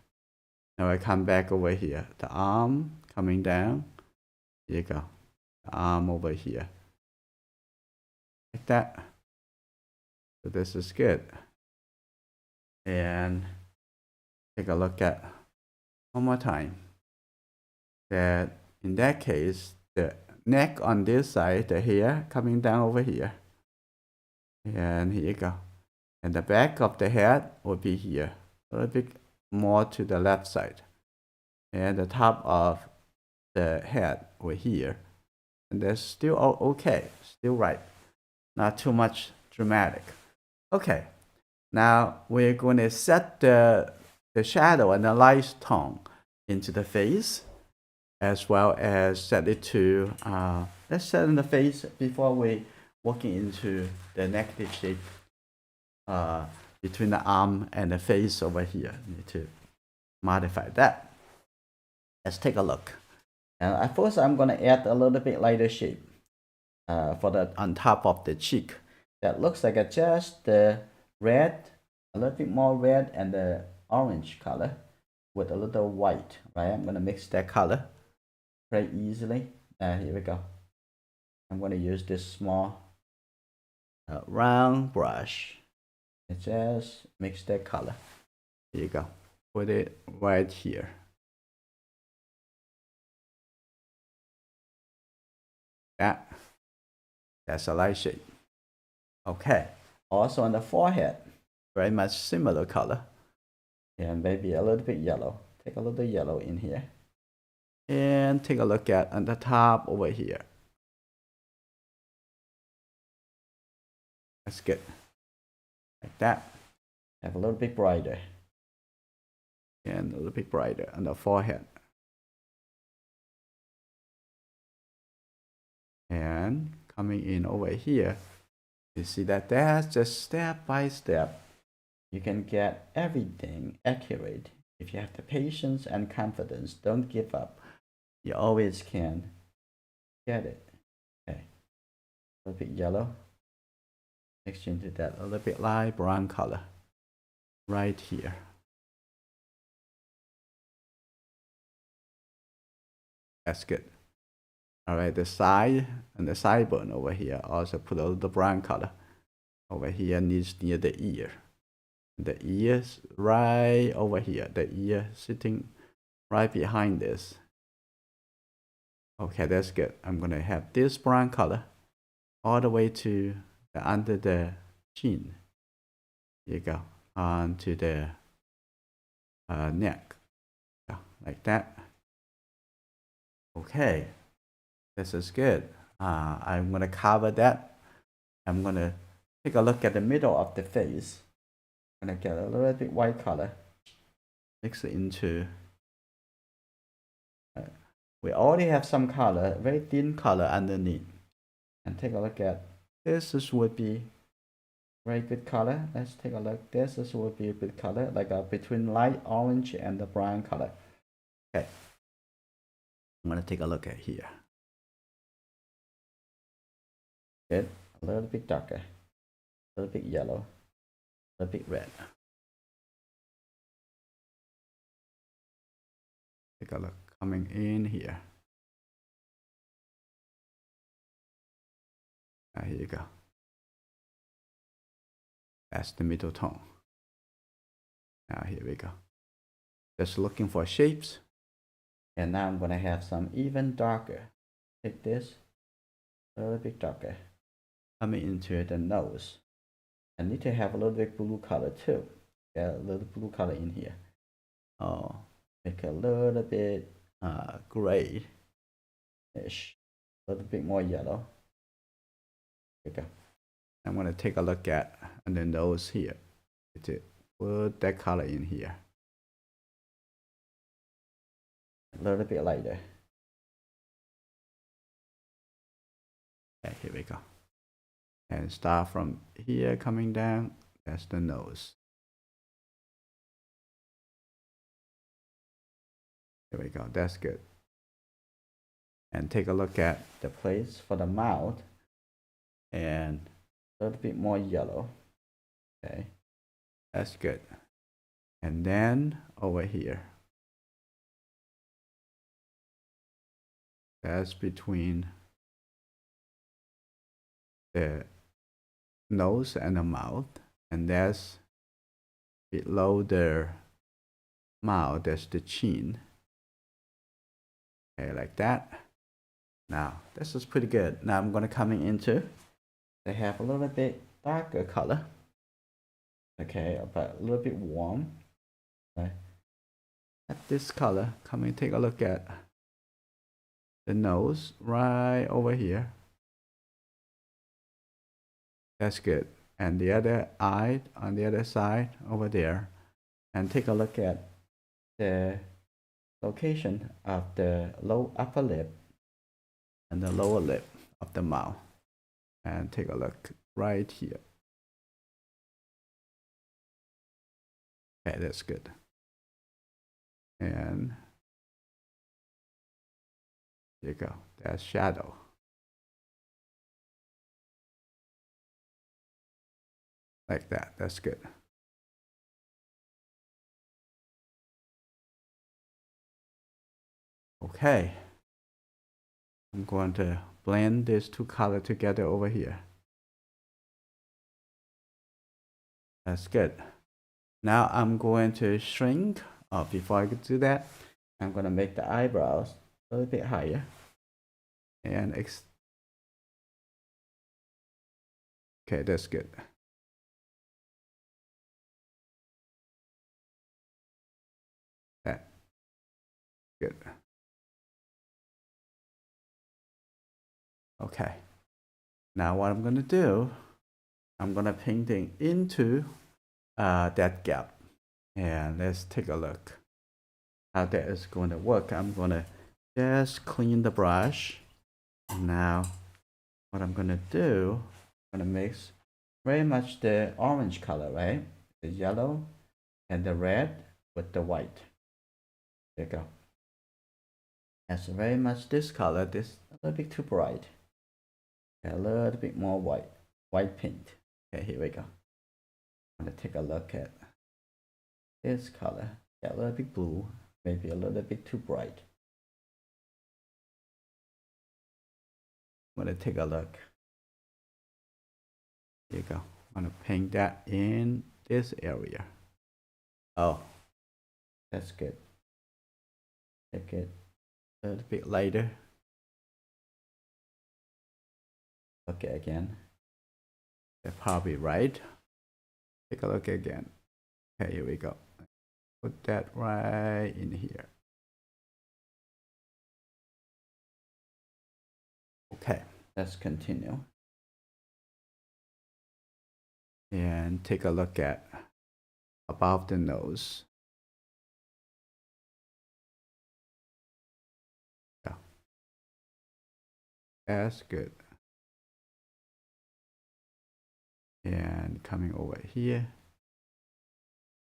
Now I come back over here. The arm coming down. Here you go. The arm over here. Like that. So this is good. And take a look at one more time. That in that case, the neck on this side, the hair coming down over here. And here you go. And the back of the head will be here, a little bit more to the left side. And the top of the head over here. And that's still okay, still right. Not too much dramatic. Okay, now we're going to set the shadow and the light tone into the face, as well as set it to, let's set in the face before we walking into the negative shape between the arm and the face over here. Need to modify that. Let's take a look. And at first, I'm going to add a little bit lighter shape for the on top of the cheek. That looks like just the red, a little bit more red and the orange color with a little white, right? I'm going to mix that color very easily. Here we go. I'm going to use this small round brush and just mix that color. Here you go. Put it right here. That's a light shade. Okay. Also on the forehead, very much similar color. And maybe a little bit yellow. Take a little yellow in here. And take a look at on the top over here. That's good. Like that. Have a little bit brighter. And a little bit brighter on the forehead. And coming in over here, you see that that's just step by step. You can get everything accurate if you have the patience and confidence. Don't give up. You always can get it. Okay. A little bit yellow. Mix into that a little bit light brown color right here. That's good. All right, the side and the sideburn over here also put a little brown color. Over here needs near the ear. The ears right over here. The ear sitting right behind this. Okay, that's good. I'm gonna have this brown color all the way to the under the chin. Here you go, onto the neck, yeah, like that. Okay, this is good. I'm gonna cover that. I'm gonna take a look at the middle of the face. I'm gonna get a little bit white color, mix it into. We already have some color, very thin color underneath. And take a look at this. This would be very good color. Let's take a look. This would be a good color, like between light orange and the brown color. Okay. I'm gonna take a look at here. Good. A little bit darker, a little bit yellow, a little bit red. Take a look. Coming in here. Here you go. That's the middle tone. Now here we go. Just looking for shapes. And now I'm gonna have some even darker. Take this, a little bit darker. Coming into the nose. I need to have a little bit blue color too. Get a little blue color in here. Oh, make a little bit gray-ish. A little bit more yellow. Okay. I'm gonna take a look at the nose here. To put that color in here. A little bit lighter. Okay, here we go. And start from here coming down. That's the nose. There we go. That's good. And take a look at the place for the mouth. And a little bit more yellow. Okay. That's good. And then over here. That's between the nose and the mouth, and that's below the mouth, that's the chin. Okay, like that. Now, this is pretty good. Now I'm going to come into, they have a little bit darker color. Okay, but a little bit warm. Okay. At this color, come and take a look at the nose right over here. That's good. And the other eye on the other side over there. And take a look at the location of the upper lip and the lower lip of the mouth. And take a look right here. Okay, that's good. And there you go. That's shadow. Like that. That's good. Okay. I'm going to blend these two colors together over here. That's good. Now I'm going to shrink. Before I do that, I'm going to make the eyebrows a little bit higher. And okay, that's good. That good. Okay. Now what I'm going to do, I'm going to painting into that gap. And let's take a look how that is going to work. I'm going to just clean the brush. Now what I'm going to do, I'm going to mix very much the orange color, right? The yellow and the red with the white. There you go. That's very much this color. This a little bit too bright. Okay, a little bit more white paint. Okay, here we go. I'm going to take a look at this color. Yeah, a little bit blue, maybe a little bit too bright. I'm going to take a look. Here you go. I'm going to paint that in this area. Oh, that's good. Take it a little bit lighter. Okay, again. That's probably right. Take a look again. Okay, here we go. Put that right in here. Okay, let's continue. And take a look at above the nose. Yeah. That's good. And coming over here.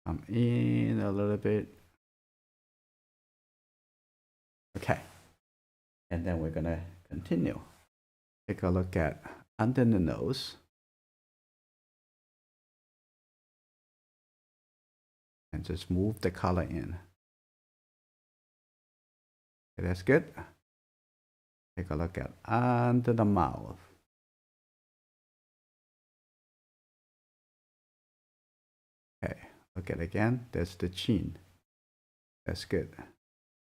Come in a little bit. Okay. And then we're gonna continue. Take a look at under the nose. And just move the color in. Okay, that's good. Take a look at under the mouth. Okay, look at it again. That's the chin. That's good.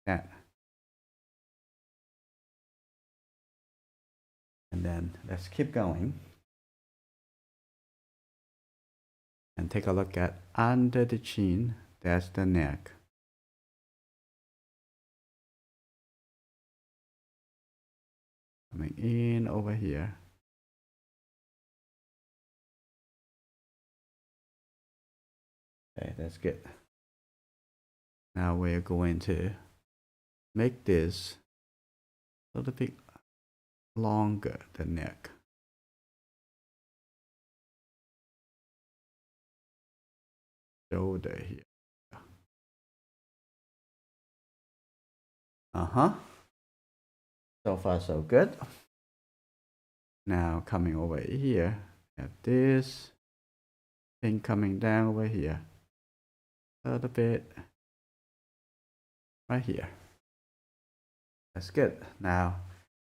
That. And then let's keep going. And take a look at under the chin. That's the neck. Coming in over here. Okay, that's good. Now we're going to make this a little bit longer, the neck. Shoulder here. So far so good. Now coming over here, have this thing coming down over here. A little bit right here. That's good. Now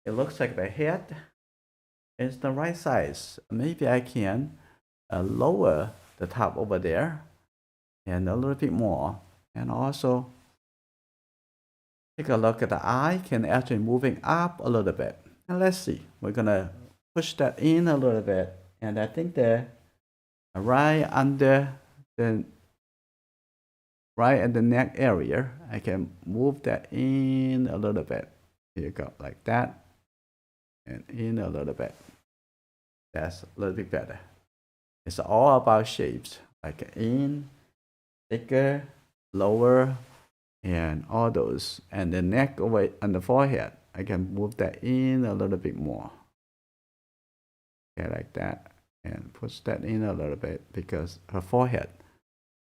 it looks like the head is the right size. Maybe I can lower the top over there and a little bit more. And also take a look at the eye, can actually moving up a little bit. And let's see, we're gonna push that in a little bit. And I think that right under the right at the neck area, I can move that in a little bit. Here you go, like that, and in a little bit. That's a little bit better. It's all about shapes, like in, thicker, lower, and all those. And the neck over on the forehead, I can move that in a little bit more. Okay, like that, and push that in a little bit because her forehead,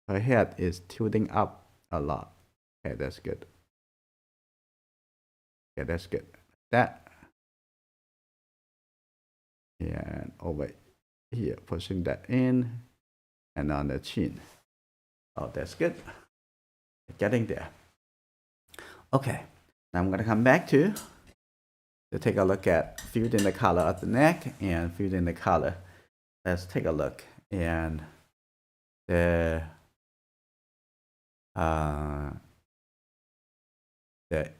her head is tilting up a lot. Okay, that's good. Okay, that's good. That. And over here, pushing that in, and on the chin. Oh, that's good. Getting there. Okay, now I'm gonna come back to take a look at filling the color of the neck and filling the color. Let's take a look. And the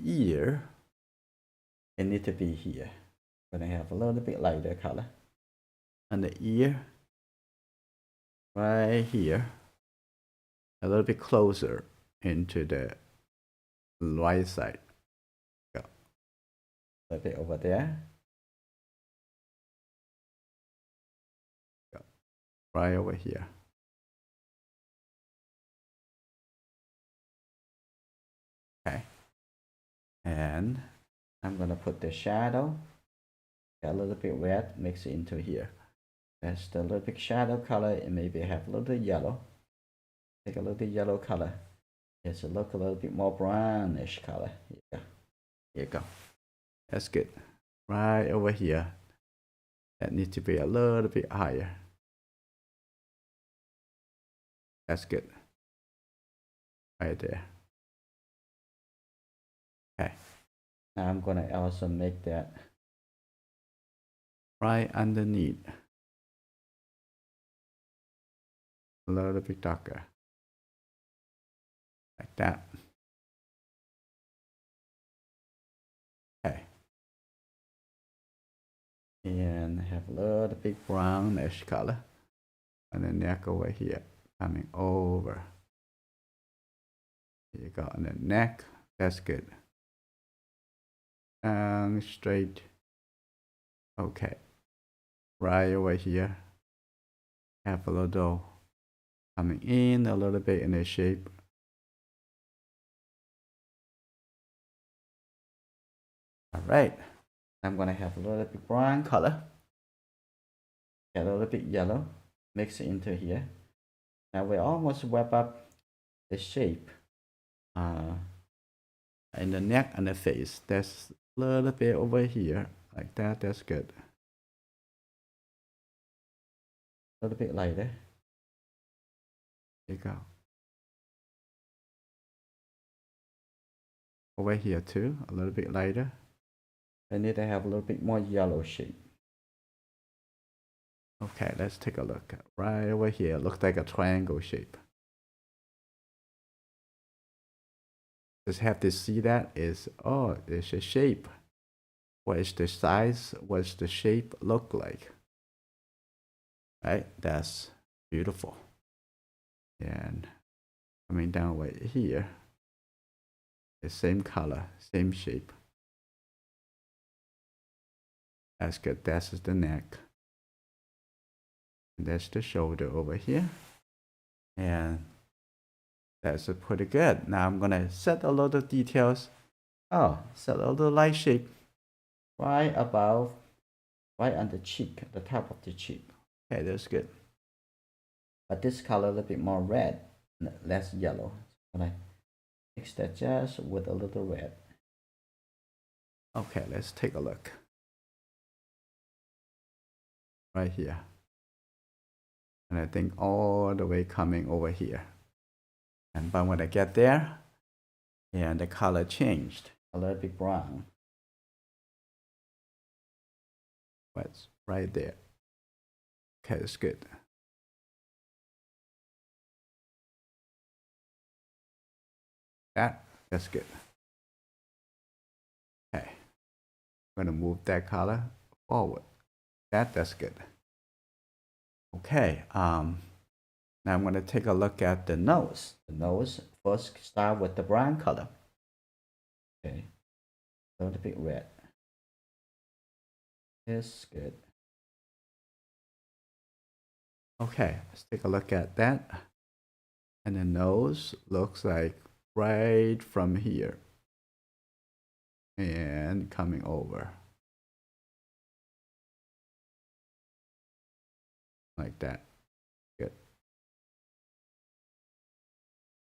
ear, it need to be here. I'm gonna have a little bit lighter color. And the ear, right here, a little bit closer into the right side. Go. A little bit over there. Go. Right over here. Okay. And I'm gonna put the shadow, a little bit red, mix it into here. That's the little bit shadow color, and maybe have a little bit yellow. Take a little bit yellow color. It's look a little bit more brownish color. Here you go. Here you go. That's good. Right over here. That needs to be a little bit higher. That's good. Right there. Okay. Now I'm gonna also make that right underneath. A little bit darker. Like that. Okay. And have a little bit brownish color. And the neck over here, coming over. Here you go, on the neck. That's good. And straight. Okay. Right over here. Have a little coming in a little bit in the shape. All right. I'm gonna have a little bit brown color. A little bit yellow. Mix it into here. Now we almost wrap up the shape in the neck and the face. That's a little bit over here, like that. That's good. A little bit lighter. There you go. Over here too, a little bit lighter. I need to have a little bit more yellow shape. Okay, let's take a look. Right over here, looks like a triangle shape. Just have to see that is, oh, it's a shape. What is the size? What's the shape look like? Right, that's beautiful. And coming down right here, the same color, same shape. That's good. That's the neck. And that's the shoulder over here. And that's pretty good. Now I'm gonna set a lot of details. Oh, set a little light shape right above, right on the cheek, the top of the cheek. Okay, that's good. But this color a little bit more red, less yellow. I'm gonna mix that just with a little red. Okay, let's take a look. Right here. And I think all the way coming over here. And but when I get there, and the color changed a little bit brown. But right there. Okay, that's good. that. That's good. Okay. I'm going to move that color forward. That's good. Okay. Now I'm going to take a look at the nose. The nose, first start with the brown color. Okay. A little bit red. That's good. Okay, let's take a look at that. And the nose looks like right from here and coming over like that. Good.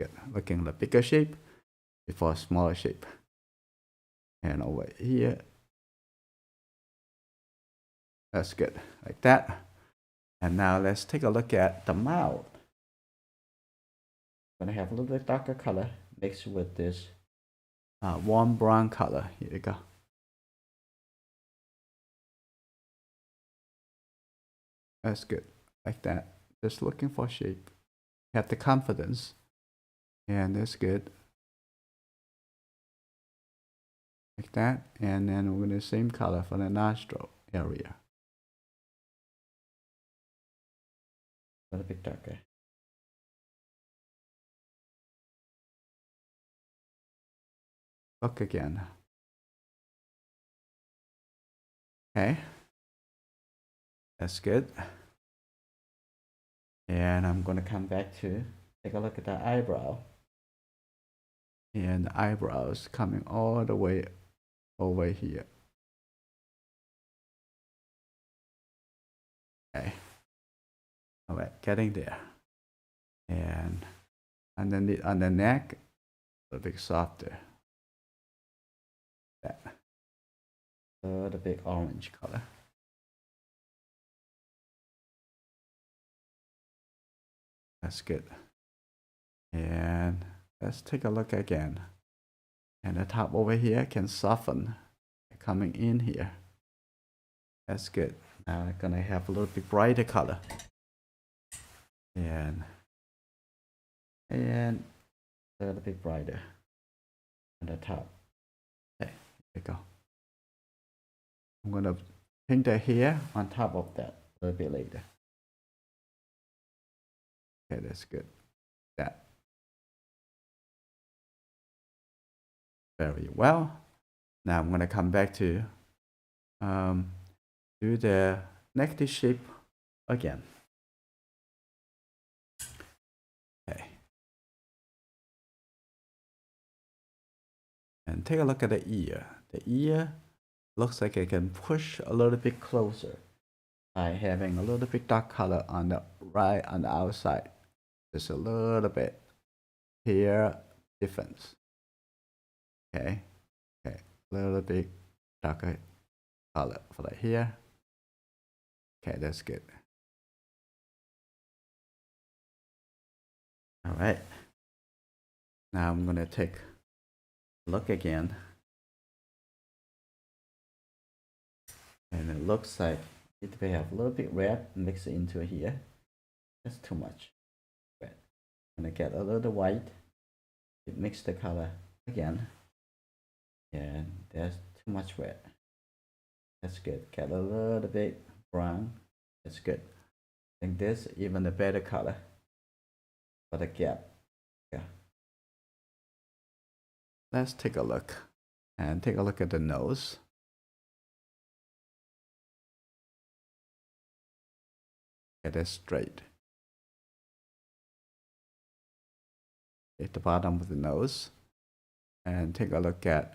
Good. Looking at the bigger shape before a smaller shape. And over here. That's good. Like that. And now let's take a look at the mouth. I'm gonna have a little bit darker color mixed with this warm brown color. Here you go. That's good. Like that. Just looking for shape. Have the confidence. And that's good. Like that. And then we're gonna same color for the nostril area. A little bit darker. Look again. Okay. That's good. And I'm gonna come back to take a look at the eyebrow. And the eyebrows coming all the way over here. Okay. All right, getting there. And underneath on the neck, a little bit softer. That. A little bit orange color. That's good. And let's take a look again. And the top over here can soften coming in here. That's good. Now I'm gonna have a little bit brighter color. And a little bit brighter on the top. Okay, there you go. I'm gonna paint the hair on top of that a little bit later. Okay, that's good. That. Very well. Now I'm gonna come back to do the negative shape again. Okay. And take a look at the ear. The ear looks like I can push a little bit closer by having a little bit dark color on the right on the outside. Just a little bit here difference. Okay. Okay. A little bit darker color for the hair. Okay, that's good. All right. Now I'm gonna take a look again. And it looks like we have a little bit red mixed into here. That's too much red. I'm gonna get a little white. Mix the color again. And there's too much red. That's good. Get a little bit brown. That's good. I think this even a better color for the gap. Yeah. Let's take a look and take a look at the nose. Get it straight. At the bottom of the nose. And take a look at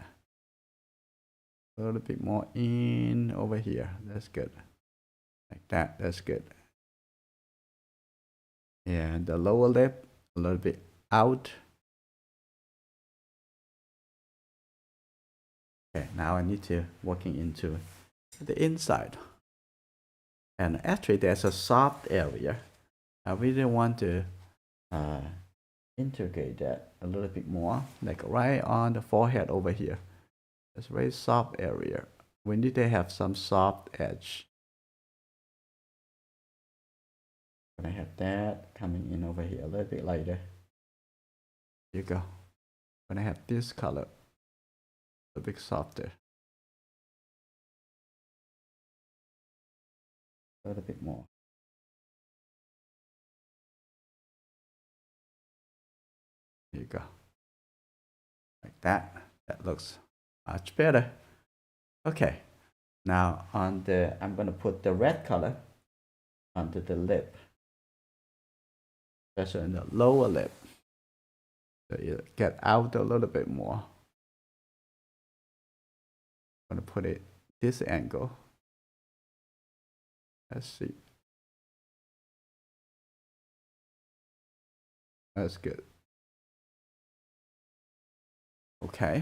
a little bit more in over here. That's good. Like that. That's good. And the lower lip a little bit out. Okay, now I need to working into the inside. And actually there's a soft area. I really want to integrate that a little bit more, like right on the forehead over here. It's a very soft area. We need to have some soft edge. I'm gonna have that coming in over here a little bit later. Here you go. I'm gonna have this color a bit softer. A little bit more. There you go. Like that. That looks much better. Okay. Now on the, I'm gonna put the red color onto the lip, especially in the lower lip. So you get out a little bit more. I'm gonna put it this angle. Let's see. That's good. Okay.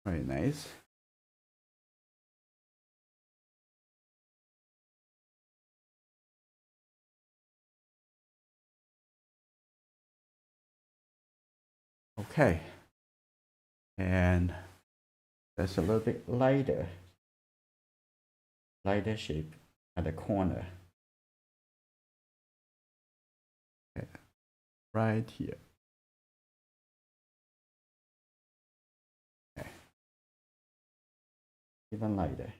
Very nice. Okay. And that's a little bit lighter shape at the corner. Okay. Right here. Okay. Even lighter.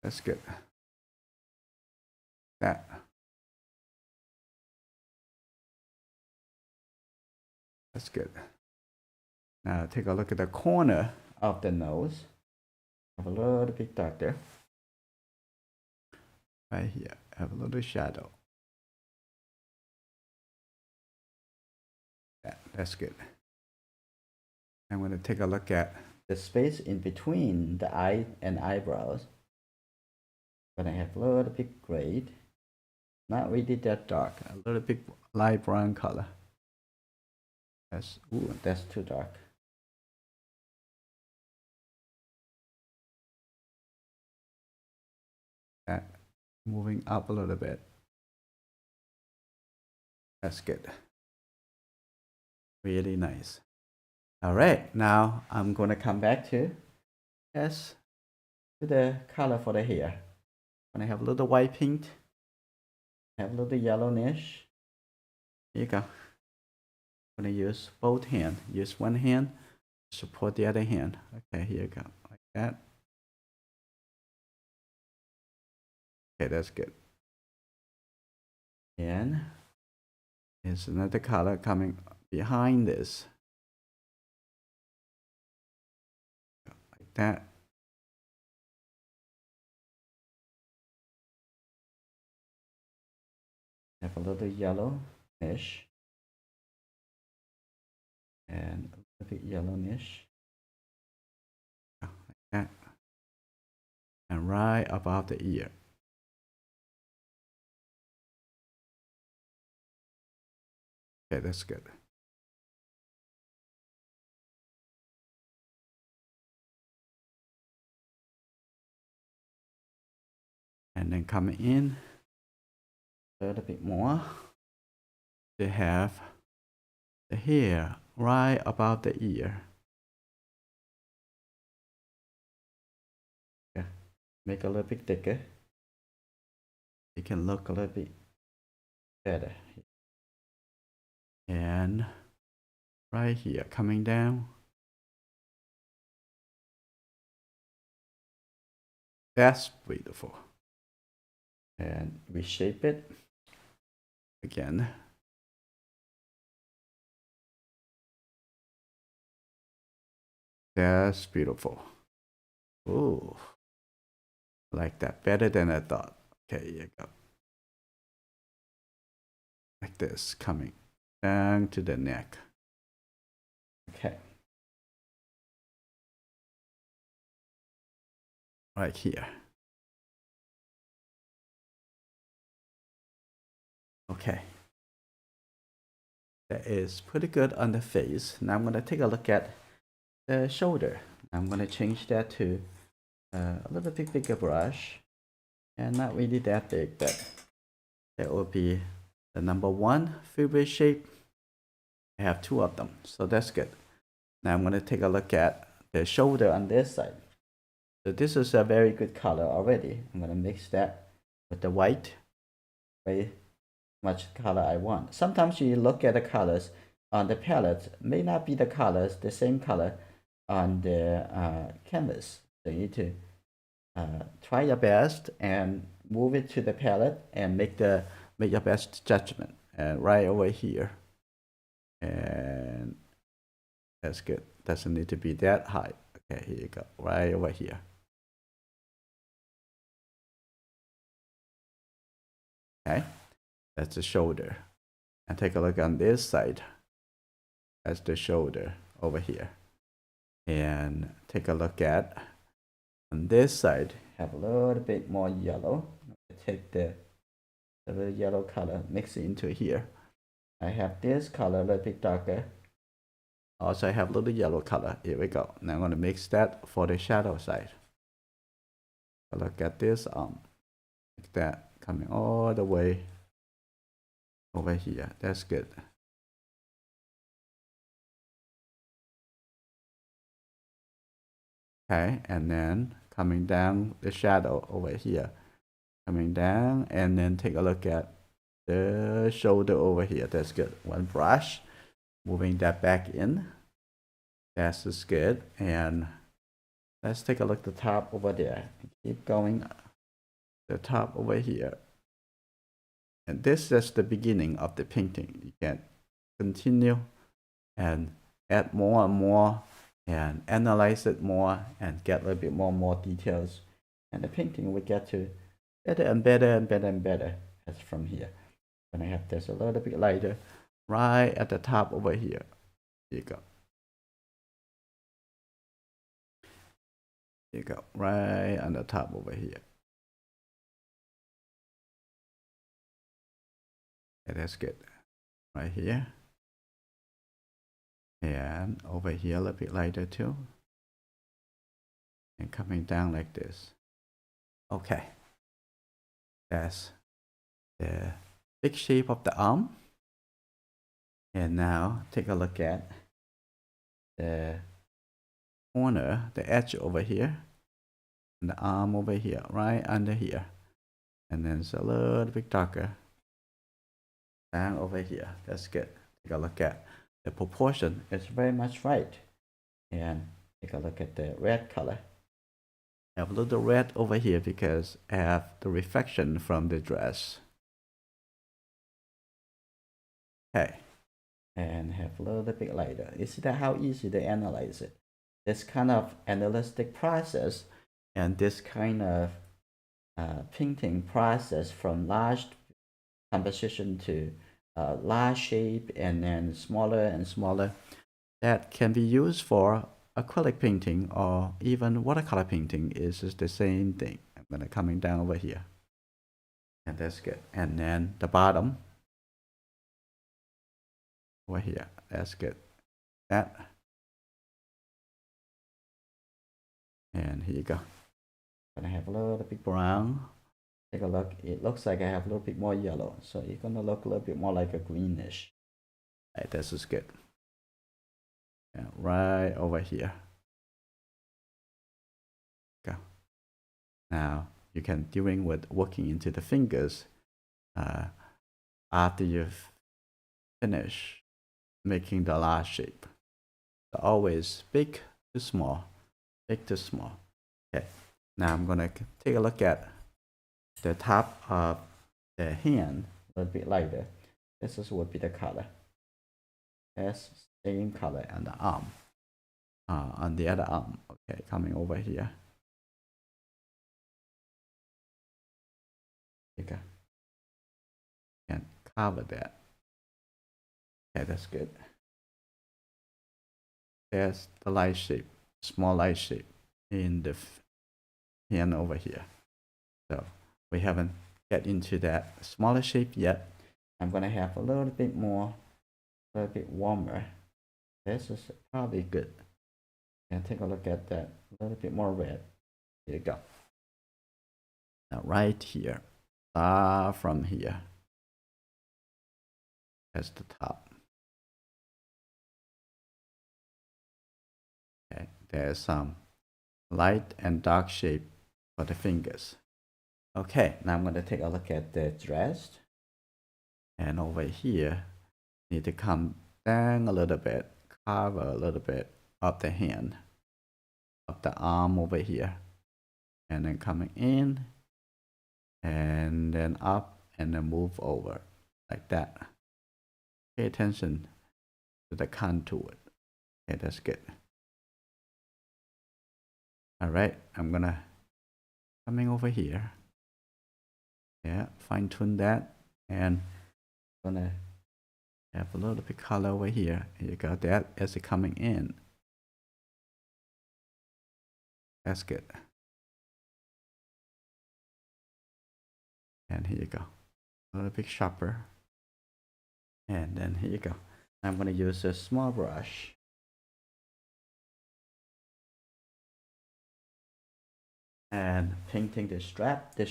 That's good. That. That's good. Now take a look at the corner of the nose. Have a little bit darker. Right here. Have a little shadow. That's good. I'm going to take a look at the space in between the eye and eyebrows. But I have a little bit gray. Not really that dark. A little bit light brown color. That's too dark. That moving up a little bit. That's good. Really nice. All right, now I'm gonna come back to the color for the hair. I'm gonna have a little white paint. Have a little yellowish. Here you go. I'm gonna use both hands. Use one hand, support the other hand. Okay, here you go, like that. Okay, that's good. And there's another color coming behind this. Like that. Have a little yellowish. And a little bit yellowish. Like that. And right above the ear. Okay, that's good. And then coming in a little bit more to have the hair right above the ear. Yeah, make a little bit thicker. It can look a little bit better. And right here, coming down. That's beautiful. And reshape it again. That's beautiful. Ooh, like that. Better than I thought. Okay, here you go. Like this, coming down to the neck. Okay. Right here. Okay. That is pretty good on the face. Now I'm going to take a look at the shoulder. I'm going to change that to a little bit bigger brush. And not really that big, but that will be the number one favorite shape. I have two of them, so that's good. Now I'm going to take a look at the shoulder on this side. So this is a very good color already. I'm gonna mix that with the white, very much color I want. Sometimes you look at the colors on the palette, may not be the colors, the same color on the canvas. So you need to try your best and move it to the palette and make your best judgment. And right over here, and that's good. Doesn't need to be that high. Okay, here you go. Right over here. Okay, that's the shoulder. And take a look on this side. That's the shoulder over here. And take a look at on this side. Have a little bit more yellow. Take the yellow color, mix it into here. I have this color a little bit darker. Also, I have a little yellow color. Here we go. Now I'm going to mix that for the shadow side. Look at this like that, coming all the way over here. That's good. Okay, and then coming down the shadow over here. Coming down, and then take a look at the shoulder over here. That's good. One brush, moving that back in. That's just good. And let's take a look at the top over there. Keep going. The top over here. And this is the beginning of the painting. You can continue and add more and more and analyze it more and get a little bit more details. And the painting will get to better and better and better and better as from here. When I have this a little bit lighter, right at the top over here. Here you go. Here you go. Right on the top over here. Yeah, that's good. Right here. And over here a little bit lighter too. And coming down like this. Okay. That's the big shape of the arm. And now take a look at the corner, the edge over here. And the arm over here, right under here. And then it's a little bit darker. Down over here. That's good. Take a look at the proportion. It's very much right. And take a look at the red color. I have a little red over here because I have the reflection from the dress. Okay. And have a little bit lighter. You see that how easy to analyze it. This kind of analytic process and this kind of painting process from large composition to large shape and then smaller and smaller, that can be used for acrylic painting or even watercolor painting is just the same thing. I'm gonna coming down over here. And that's good. And then the bottom over here. That's good. That. And here you go. Gonna have a little bit brown. Take a look. It looks like I have a little bit more yellow. So it's gonna look a little bit more like a greenish. Right, this is good. Yeah, right over here. Go. Now you can dealing with working into the fingers after you've finished making the last shape. So always big to small, big to small. Okay. Now I'm gonna take a look at the top of the hand a little bit lighter. This is would be the color. That's same color on the arm. On the other arm. Okay, coming over here. You can cover that. Okay, that's good. There's the light shape, small light shape in the hand over here. So we haven't get into that smaller shape yet. I'm gonna have a little bit more, a little bit warmer. This is probably good. And take a look at that, a little bit more red. Here you go. Now right here, far from here. That's the top. Okay, there's some light and dark shape for the fingers. Okay, now I'm going to take a look at the dress. And over here, need to come down a little bit, cover a little bit of the hand, of the arm over here. And then coming in, and then up, and then move over, like that. Pay attention to the contour. Okay, that's good. All right, I'm gonna coming over here. Yeah, fine tune that, and gonna have a little bit color over here. You got that as it coming in. That's good. And here you go. A little bit sharper. And then here you go. I'm gonna use a small brush. And painting the strap a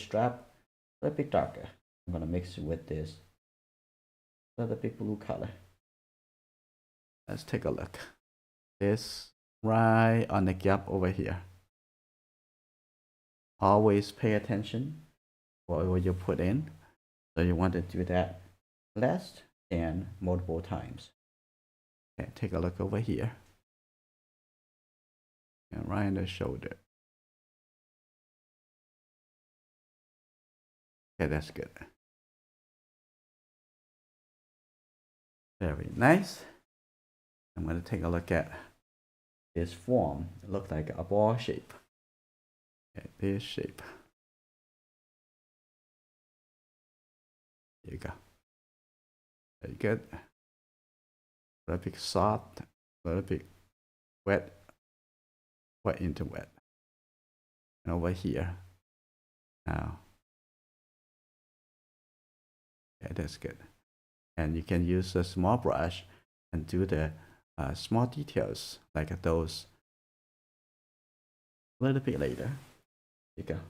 little bit darker. I'm gonna mix it with this little bit blue color. Let's take a look. This right on the gap over here. Always pay attention what you put in. So you want to do that less than multiple times. Okay, take a look over here. And right in the shoulder. Okay, that's good. Very nice. I'm going to take a look at this form. It looks like a ball shape. Okay, this shape. There you go. Very good. A little bit soft, a little bit wet, wet into wet. And over here. Now. Okay, that's good. And you can use a small brush and do the small details like those a little bit later. There you go.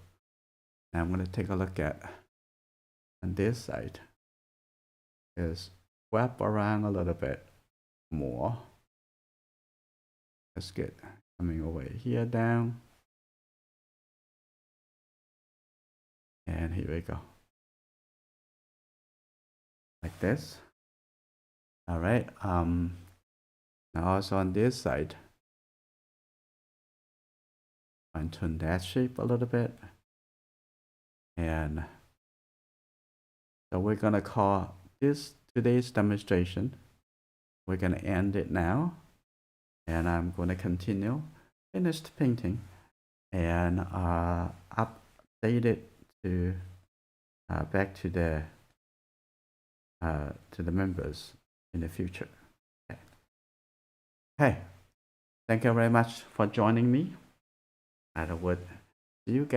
Now I'm going to take a look at on this side. Is wrap around a little bit more. That's good. Coming over here down. And here we go. Like this. All right. Now also on this side, fine tune that shape a little bit. And so we're gonna call this today's demonstration. We're gonna end it now. And I'm gonna continue finished painting and update it to back to the members in the future. Okay. Hey, thank you very much for joining me. I would see you guys.